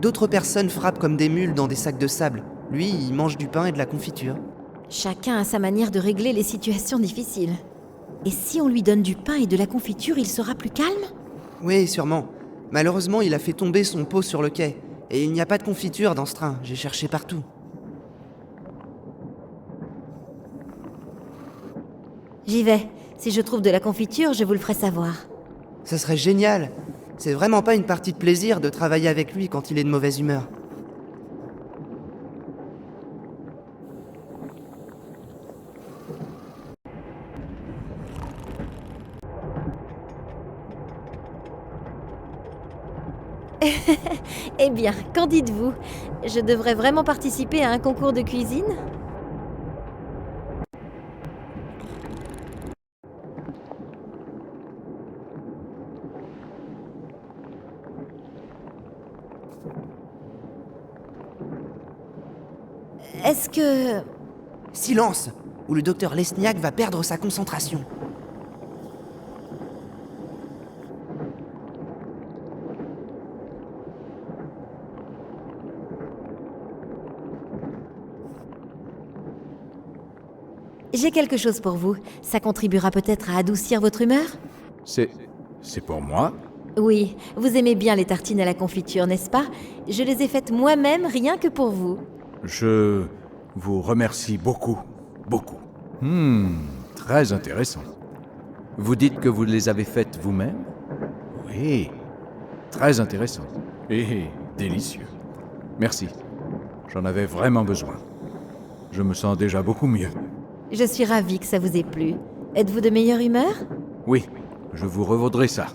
D'autres personnes frappent comme des mules dans des sacs de sable. Lui, il mange du pain et de la confiture. Chacun a sa manière de régler les situations difficiles. Et si on lui donne du pain et de la confiture, il sera plus calme? Oui, sûrement. Malheureusement, il a fait tomber son pot sur le quai. Et il n'y a pas de confiture dans ce train, j'ai cherché partout. J'y vais. Si je trouve de la confiture, je vous le ferai savoir. Ça serait génial. C'est vraiment pas une partie de plaisir de travailler avec lui quand il est de mauvaise humeur. Eh bien, qu'en dites-vous? Je devrais vraiment participer à un concours de cuisine? Est-ce que... Silence! Ou le docteur Lesniak va perdre sa concentration. J'ai quelque chose pour vous. Ça contribuera peut-être à adoucir votre humeur? C'est pour moi? Oui, vous aimez bien les tartines à la confiture, n'est-ce pas? Je les ai faites moi-même rien que pour vous. Je vous remercie beaucoup, beaucoup. Très intéressant. Vous dites que vous les avez faites vous-même? Oui, très intéressant. Et délicieux. Merci. J'en avais vraiment besoin. Je me sens déjà beaucoup mieux. Je suis ravie que ça vous ait plu. Êtes-vous de meilleure humeur? Oui, je vous revaudrai ça.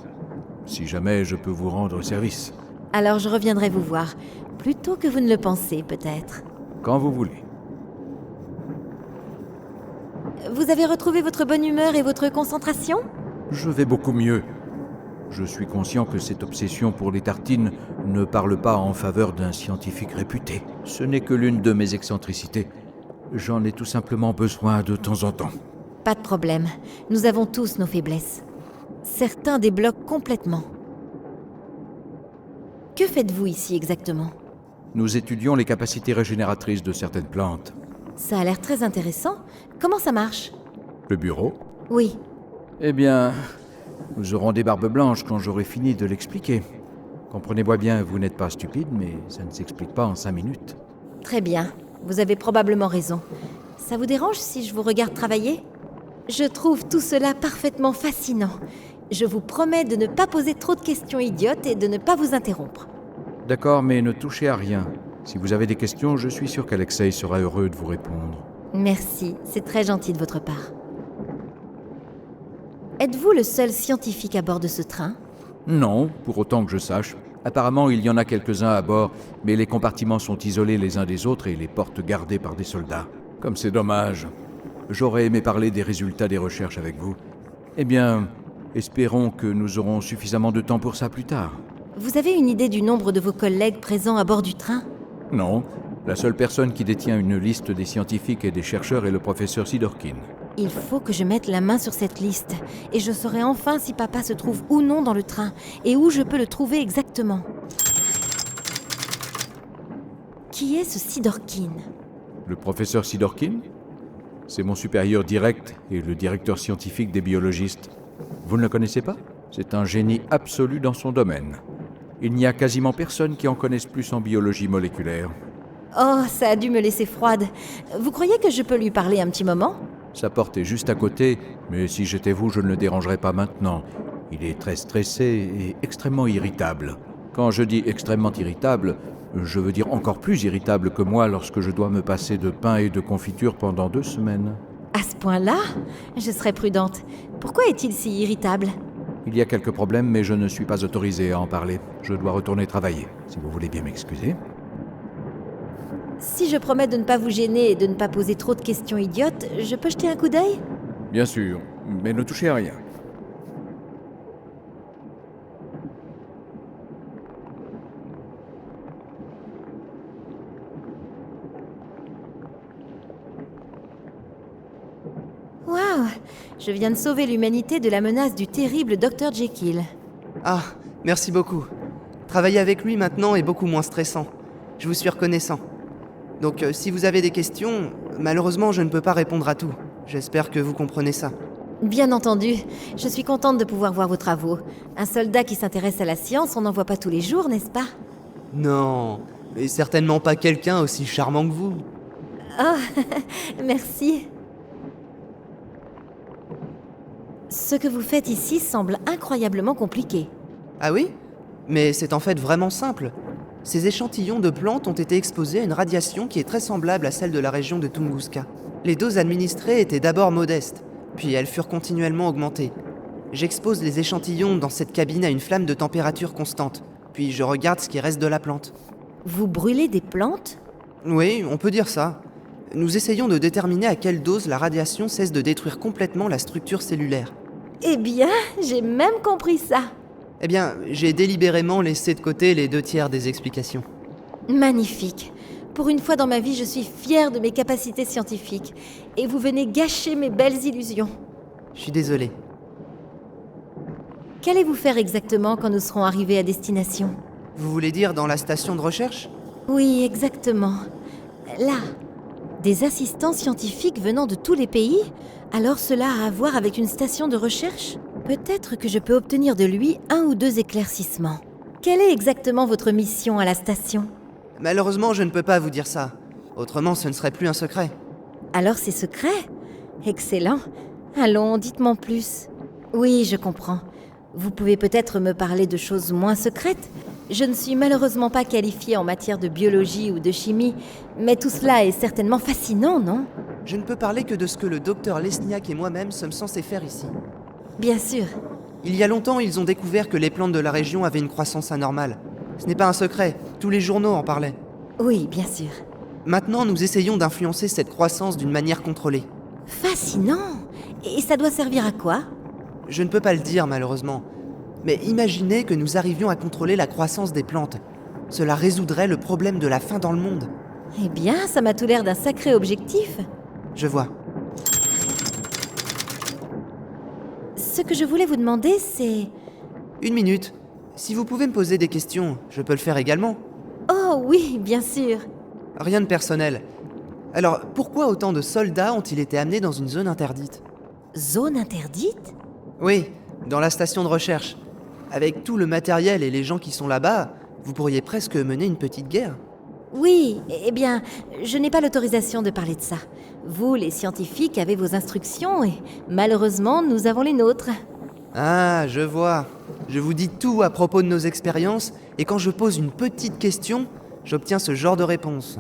Si jamais je peux vous rendre service. Alors je reviendrai vous voir. Plus tôt que vous ne le pensez, peut-être. Quand vous voulez. Vous avez retrouvé votre bonne humeur et votre concentration? Je vais beaucoup mieux. Je suis conscient que cette obsession pour les tartines ne parle pas en faveur d'un scientifique réputé. Ce n'est que l'une de mes excentricités. J'en ai tout simplement besoin de temps en temps. Pas de problème. Nous avons tous nos faiblesses. Certains débloquent complètement. Que faites-vous ici exactement? Nous étudions les capacités régénératrices de certaines plantes. Ça a l'air très intéressant. Comment ça marche? Le bureau? Oui. Eh bien, nous aurons des barbes blanches quand j'aurai fini de l'expliquer. Comprenez-moi bien, vous n'êtes pas stupide, mais ça ne s'explique pas en 5 minutes. Très bien. Vous avez probablement raison. Ça vous dérange si je vous regarde travailler? Je trouve tout cela parfaitement fascinant. Je vous promets de ne pas poser trop de questions idiotes et de ne pas vous interrompre. D'accord, mais ne touchez à rien. Si vous avez des questions, je suis sûr qu'Alexei sera heureux de vous répondre. Merci, c'est très gentil de votre part. Êtes-vous le seul scientifique à bord de ce train? Non, pour autant que je sache. Apparemment, il y en a quelques-uns à bord, mais les compartiments sont isolés les uns des autres et les portes gardées par des soldats. Comme c'est dommage. J'aurais aimé parler des résultats des recherches avec vous. Eh bien, espérons que nous aurons suffisamment de temps pour ça plus tard. Vous avez une idée du nombre de vos collègues présents à bord du train? Non, la seule personne qui détient une liste des scientifiques et des chercheurs est le professeur Sidorkin. Il faut que je mette la main sur cette liste, et je saurai enfin si papa se trouve ou non dans le train, et où je peux le trouver exactement. Qui est ce Sidorkin? Le professeur Sidorkin? C'est mon supérieur direct et le directeur scientifique des biologistes. Vous ne le connaissez pas? C'est un génie absolu dans son domaine. Il n'y a quasiment personne qui en connaisse plus en biologie moléculaire. Oh, ça a dû me laisser froide. Vous croyez que je peux lui parler un petit moment? Sa porte est juste à côté, mais si j'étais vous, je ne le dérangerais pas maintenant. Il est très stressé et extrêmement irritable. Quand je dis extrêmement irritable, je veux dire encore plus irritable que moi lorsque je dois me passer de pain et de confiture pendant 2 semaines. À ce point-là, je serais prudente. Pourquoi est-il si irritable? Il y a quelques problèmes, mais je ne suis pas autorisé à en parler. Je dois retourner travailler, si vous voulez bien m'excuser. Si je promets de ne pas vous gêner et de ne pas poser trop de questions idiotes, je peux jeter un coup d'œil? Bien sûr, mais ne touchez à rien. Waouh! Je viens de sauver l'humanité de la menace du terrible Dr. Jekyll. Ah, merci beaucoup. Travailler avec lui maintenant est beaucoup moins stressant. Je vous suis reconnaissant. Donc si vous avez des questions, malheureusement je ne peux pas répondre à tout. J'espère que vous comprenez ça. Bien entendu, je suis contente de pouvoir voir vos travaux. Un soldat qui s'intéresse à la science, on n'en voit pas tous les jours, n'est-ce pas? Non, et certainement pas quelqu'un aussi charmant que vous. Oh, merci. Ce que vous faites ici semble incroyablement compliqué. Ah oui? Mais c'est en fait vraiment simple. Ces échantillons de plantes ont été exposés à une radiation qui est très semblable à celle de la région de Tunguska. Les doses administrées étaient d'abord modestes, puis elles furent continuellement augmentées. J'expose les échantillons dans cette cabine à une flamme de température constante, puis je regarde ce qui reste de la plante. Vous brûlez des plantes? Oui, on peut dire ça. Nous essayons de déterminer à quelle dose la radiation cesse de détruire complètement la structure cellulaire. Eh bien, j'ai même compris ça. Eh bien, j'ai délibérément laissé de côté les 2/3 des explications. Magnifique. Pour une fois dans ma vie, je suis fière de mes capacités scientifiques. Et vous venez gâcher mes belles illusions. Je suis désolé. Qu'allez-vous faire exactement quand nous serons arrivés à destination? Vous voulez dire dans la station de recherche? Oui, exactement. Là. Des assistants scientifiques venant de tous les pays? Alors cela a à voir avec une station de recherche? Peut-être que je peux obtenir de lui 1 ou 2 éclaircissements. Quelle est exactement votre mission à la station? Malheureusement, je ne peux pas vous dire ça. Autrement, ce ne serait plus un secret. Alors c'est secret? Excellent. Allons, dites-moi plus. Oui, je comprends. Vous pouvez peut-être me parler de choses moins secrètes? Je ne suis malheureusement pas qualifiée en matière de biologie ou de chimie, mais tout cela est certainement fascinant, non? Je ne peux parler que de ce que le docteur Lesniak et moi-même sommes censés faire ici. Bien sûr. Il y a longtemps, ils ont découvert que les plantes de la région avaient une croissance anormale. Ce n'est pas un secret, tous les journaux en parlaient. Oui, bien sûr. Maintenant, nous essayons d'influencer cette croissance d'une manière contrôlée. Fascinant! Et ça doit servir à quoi? Je ne peux pas le dire, malheureusement. Mais imaginez que nous arrivions à contrôler la croissance des plantes. Cela résoudrait le problème de la faim dans le monde. Eh bien, ça m'a tout l'air d'un sacré objectif. Je vois. Ce que je voulais vous demander, c'est... 1 minute. Si vous pouvez me poser des questions, je peux le faire également. Oh oui, bien sûr. Rien de personnel. Alors, pourquoi autant de soldats ont-ils été amenés dans une zone interdite? Zone interdite? Oui, dans la station de recherche. Avec tout le matériel et les gens qui sont là-bas, vous pourriez presque mener une petite guerre. Oui, eh bien, je n'ai pas l'autorisation de parler de ça. Vous, les scientifiques, avez vos instructions et malheureusement, nous avons les nôtres. Ah, je vois. Je vous dis tout à propos de nos expériences et quand je pose une petite question, j'obtiens ce genre de réponse.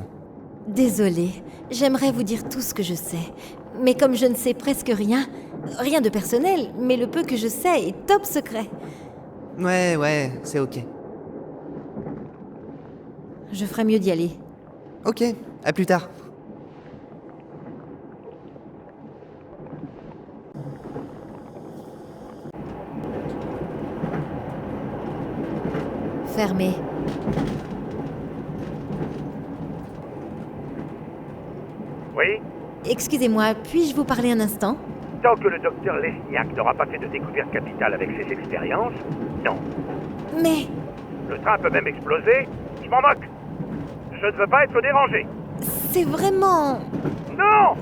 Désolée, j'aimerais vous dire tout ce que je sais. Mais comme je ne sais presque rien, rien de personnel, mais le peu que je sais est top secret. Ouais, c'est ok. Je ferais mieux d'y aller. Ok, à plus tard. Fermé. Oui? Excusez-moi, puis-je vous parler un instant? Tant que le docteur Lesniak n'aura pas fait de découverte capitale avec ses expériences, non. Mais... Le train peut même exploser, je m'en moque. Je ne veux pas être dérangé. c'est vraiment... Non!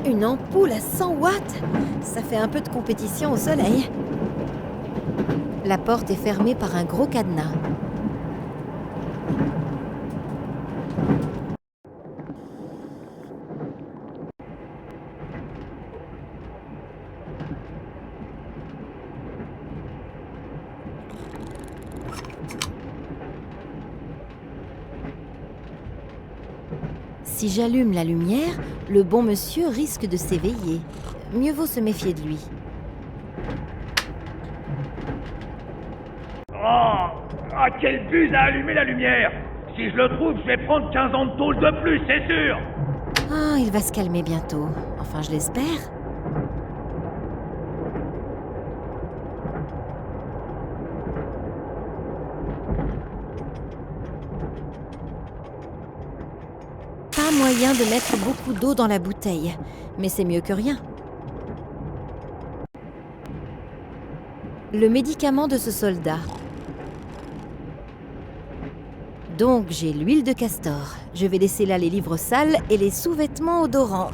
Une ampoule à 100 watts? Ça fait un peu de compétition au soleil. La porte est fermée par un gros cadenas. Si j'allume la lumière, le bon monsieur risque de s'éveiller. Mieux vaut se méfier de lui. Oh, quel buse à allumer la lumière! Si je le trouve, je vais prendre 15 ans de tôle de plus, c'est sûr! Ah, il va se calmer bientôt. Enfin, je l'espère. Pas moyen de mettre beaucoup d'eau dans la bouteille, mais c'est mieux que rien. Le médicament de ce soldat. Donc j'ai l'huile de castor. Je vais laisser là les livres sales et les sous-vêtements odorants.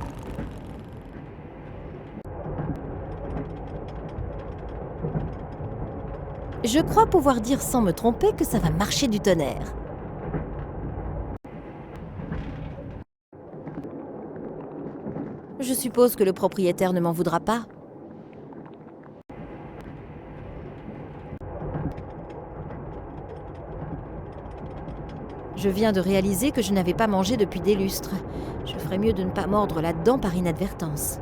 Je crois pouvoir dire sans me tromper que ça va marcher du tonnerre. Je suppose que le propriétaire ne m'en voudra pas. Je viens de réaliser que je n'avais pas mangé depuis des lustres. Je ferais mieux de ne pas mordre là-dedans par inadvertance.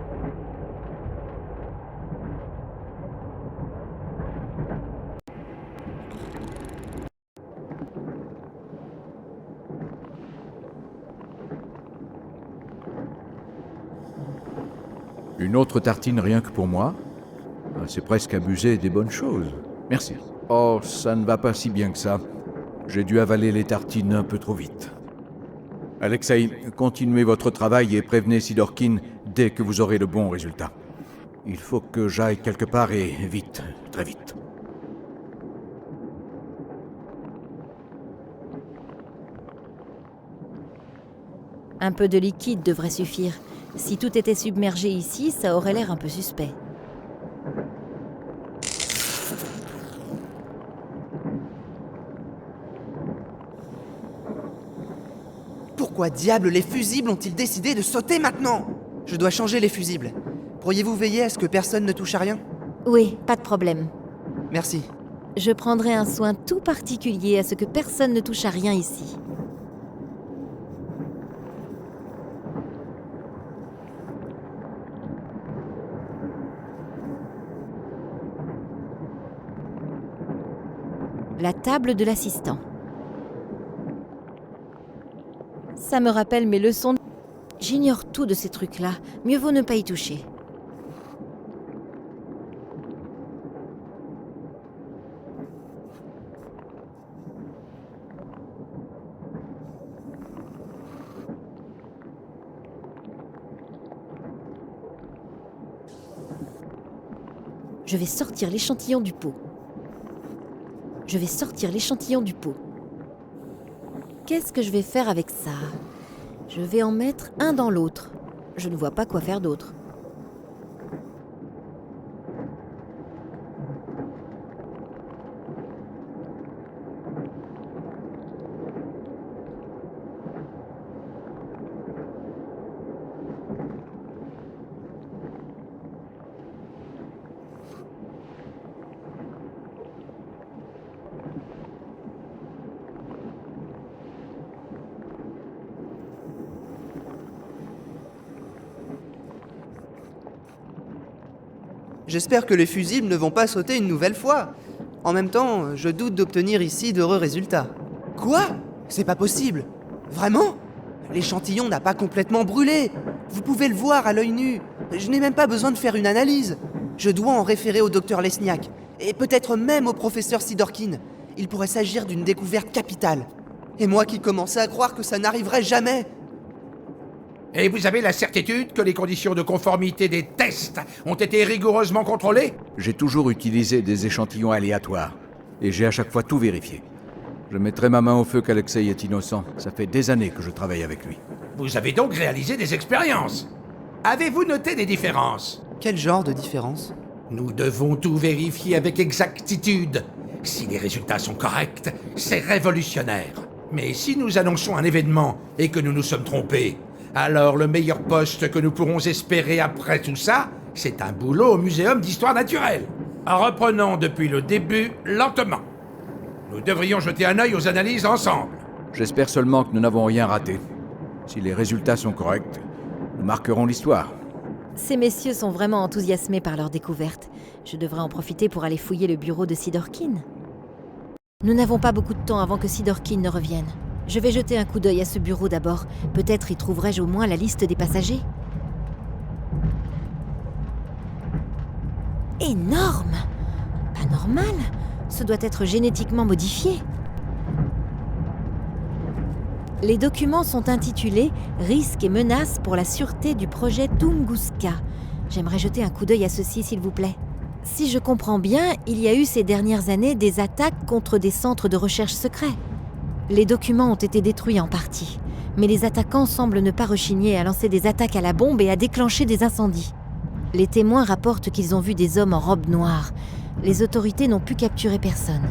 Une autre tartine rien que pour moi? C'est presque abuser des bonnes choses. Merci. Oh, ça ne va pas si bien que ça. J'ai dû avaler les tartines un peu trop vite. Alexei, continuez votre travail et prévenez Sidorkin dès que vous aurez le bon résultat. Il faut que j'aille quelque part et vite, très vite. Un peu de liquide devrait suffire. Si tout était submergé ici, ça aurait l'air un peu suspect. Pourquoi diable les fusibles ont-ils décidé de sauter maintenant? Je dois changer les fusibles. Pourriez-vous veiller à ce que personne ne touche à rien? Oui, pas de problème. Merci. Je prendrai un soin tout particulier à ce que personne ne touche à rien ici. La table de l'assistant. Ça me rappelle mes leçons. J'ignore tout de ces trucs-là. Mieux vaut ne pas y toucher. Je vais sortir l'échantillon du pot. Je vais sortir l'échantillon du pot. Qu'est-ce que je vais faire avec ça? Je vais en mettre un dans l'autre. Je ne vois pas quoi faire d'autre. J'espère que les fusibles ne vont pas sauter une nouvelle fois. En même temps, je doute d'obtenir ici d'heureux résultats. Quoi? C'est pas possible. Vraiment? L'échantillon n'a pas complètement brûlé. Vous pouvez le voir à l'œil nu. Je n'ai même pas besoin de faire une analyse. Je dois en référer au docteur Lesniak. Et peut-être même au professeur Sidorkin. Il pourrait s'agir d'une découverte capitale. Et moi qui commençais à croire que ça n'arriverait jamais. Et vous avez la certitude que les conditions de conformité des tests ont été rigoureusement contrôlées? J'ai toujours utilisé des échantillons aléatoires, et j'ai à chaque fois tout vérifié. Je mettrai ma main au feu qu'Alexei est innocent. Ça fait des années que je travaille avec lui. Vous avez donc réalisé des expériences. Avez-vous noté des différences? Quel genre de différence? Nous devons tout vérifier avec exactitude. Si les résultats sont corrects, c'est révolutionnaire. Mais si nous annonçons un événement et que nous nous sommes trompés, alors le meilleur poste que nous pourrons espérer après tout ça, c'est un boulot au Muséum d'Histoire Naturelle. Reprenons depuis le début, lentement. Nous devrions jeter un œil aux analyses ensemble. J'espère seulement que nous n'avons rien raté. Si les résultats sont corrects, nous marquerons l'histoire. Ces messieurs sont vraiment enthousiasmés par leur découverte. Je devrais en profiter pour aller fouiller le bureau de Sidorkin. Nous n'avons pas beaucoup de temps avant que Sidorkin ne revienne. Je vais jeter un coup d'œil à ce bureau d'abord. Peut-être y trouverai-je au moins la liste des passagers. Énorme! Pas normal! Ce doit être génétiquement modifié. Les documents sont intitulés « Risques et menaces pour la sûreté du projet Tunguska ». J'aimerais jeter un coup d'œil à ceci, s'il vous plaît. Si je comprends bien, il y a eu ces dernières années des attaques contre des centres de recherche secrets. Les documents ont été détruits en partie, mais les attaquants semblent ne pas rechigner à lancer des attaques à la bombe et à déclencher des incendies. Les témoins rapportent qu'ils ont vu des hommes en robe noire. Les autorités n'ont pu capturer personne.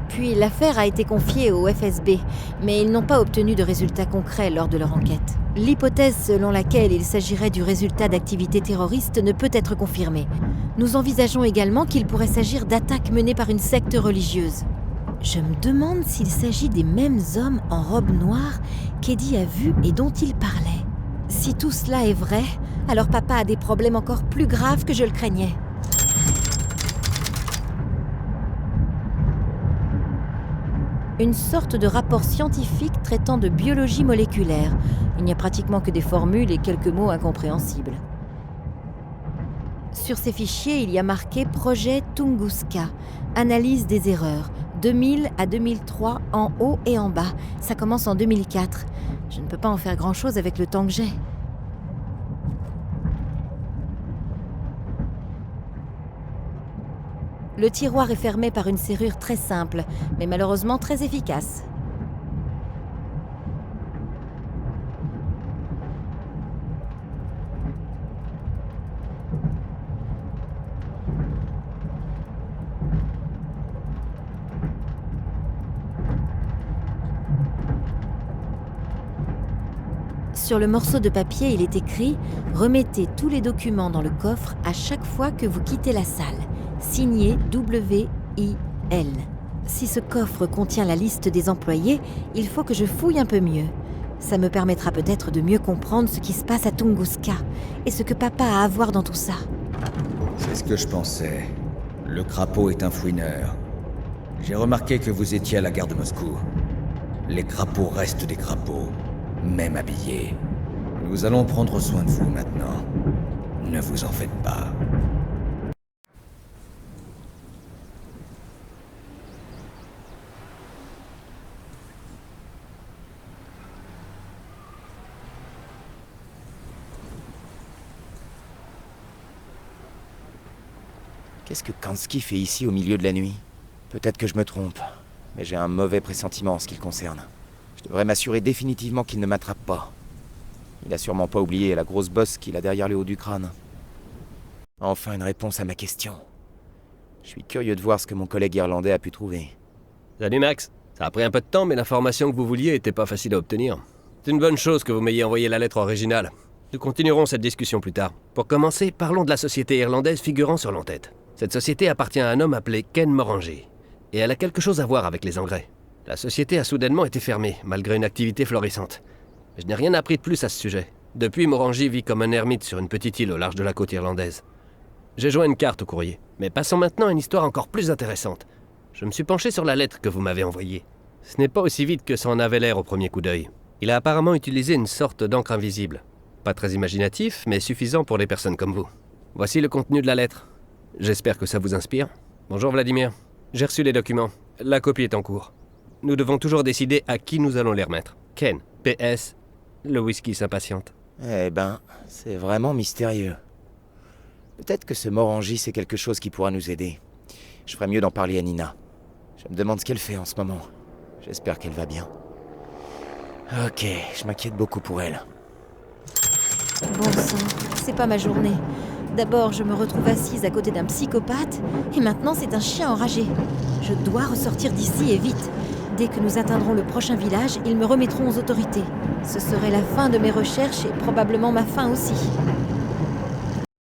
Puis l'affaire a été confiée au FSB, mais ils n'ont pas obtenu de résultats concrets lors de leur enquête. L'hypothèse selon laquelle il s'agirait du résultat d'activités terroristes ne peut être confirmée. Nous envisageons également qu'il pourrait s'agir d'attaques menées par une secte religieuse. Je me demande s'il s'agit des mêmes hommes en robe noire qu'Eddie a vus et dont il parlait. Si tout cela est vrai, alors papa a des problèmes encore plus graves que je le craignais. Une sorte de rapport scientifique traitant de biologie moléculaire. Il n'y a pratiquement que des formules et quelques mots incompréhensibles. Sur ces fichiers, il y a marqué « Projet Tunguska », analyse des erreurs, 2000 à 2003 en haut et en bas. Ça commence en 2004. Je ne peux pas en faire grand-chose avec le temps que j'ai. Le tiroir est fermé par une serrure très simple, mais malheureusement très efficace. Sur le morceau de papier, il est écrit « Remettez tous les documents dans le coffre à chaque fois que vous quittez la salle. Signé W.I.L. » Si ce coffre contient la liste des employés, il faut que je fouille un peu mieux. Ça me permettra peut-être de mieux comprendre ce qui se passe à Tunguska et ce que papa a à voir dans tout ça. C'est ce que je pensais. Le crapaud est un fouineur. J'ai remarqué que vous étiez à la gare de Moscou. Les crapauds restent des crapauds, même habillés. Nous allons prendre soin de vous maintenant. Ne vous en faites pas. Qu'est-ce que Kansky fait ici au milieu de la nuit? Peut-être que je me trompe, mais j'ai un mauvais pressentiment en ce qui le concerne. Je devrais m'assurer définitivement qu'il ne m'attrape pas. Il a sûrement pas oublié la grosse bosse qu'il a derrière le haut du crâne. Enfin une réponse à ma question. Je suis curieux de voir ce que mon collègue irlandais a pu trouver. Salut Max. Ça a pris un peu de temps, mais l'information que vous vouliez était pas facile à obtenir. C'est une bonne chose que vous m'ayez envoyé la lettre originale. Nous continuerons cette discussion plus tard. Pour commencer, parlons de la société irlandaise figurant sur l'entête. Cette société appartient à un homme appelé Ken Moranger, et elle a quelque chose à voir avec les engrais. La société a soudainement été fermée, malgré une activité florissante. Mais je n'ai rien appris de plus à ce sujet. Depuis, Moranger vit comme un ermite sur une petite île au large de la côte irlandaise. J'ai joint une carte au courrier, mais passons maintenant à une histoire encore plus intéressante. Je me suis penché sur la lettre que vous m'avez envoyée. Ce n'est pas aussi vite que ça en avait l'air au premier coup d'œil. Il a apparemment utilisé une sorte d'encre invisible. Pas très imaginatif, mais suffisant pour des personnes comme vous. Voici le contenu de la lettre. J'espère que ça vous inspire. Bonjour Vladimir. J'ai reçu les documents. La copie est en cours. Nous devons toujours décider à qui nous allons les remettre. Ken, PS, le whisky s'impatiente. Eh ben, c'est vraiment mystérieux. Peut-être que ce Morangi, c'est quelque chose qui pourra nous aider. Je ferais mieux d'en parler à Nina. Je me demande ce qu'elle fait en ce moment. J'espère qu'elle va bien. Ok, je m'inquiète beaucoup pour elle. Bon sang, c'est pas ma journée. D'abord, je me retrouve assise à côté d'un psychopathe, et maintenant c'est un chien enragé. Je dois ressortir d'ici et vite. Dès que nous atteindrons le prochain village, ils me remettront aux autorités. Ce serait la fin de mes recherches et probablement ma fin aussi.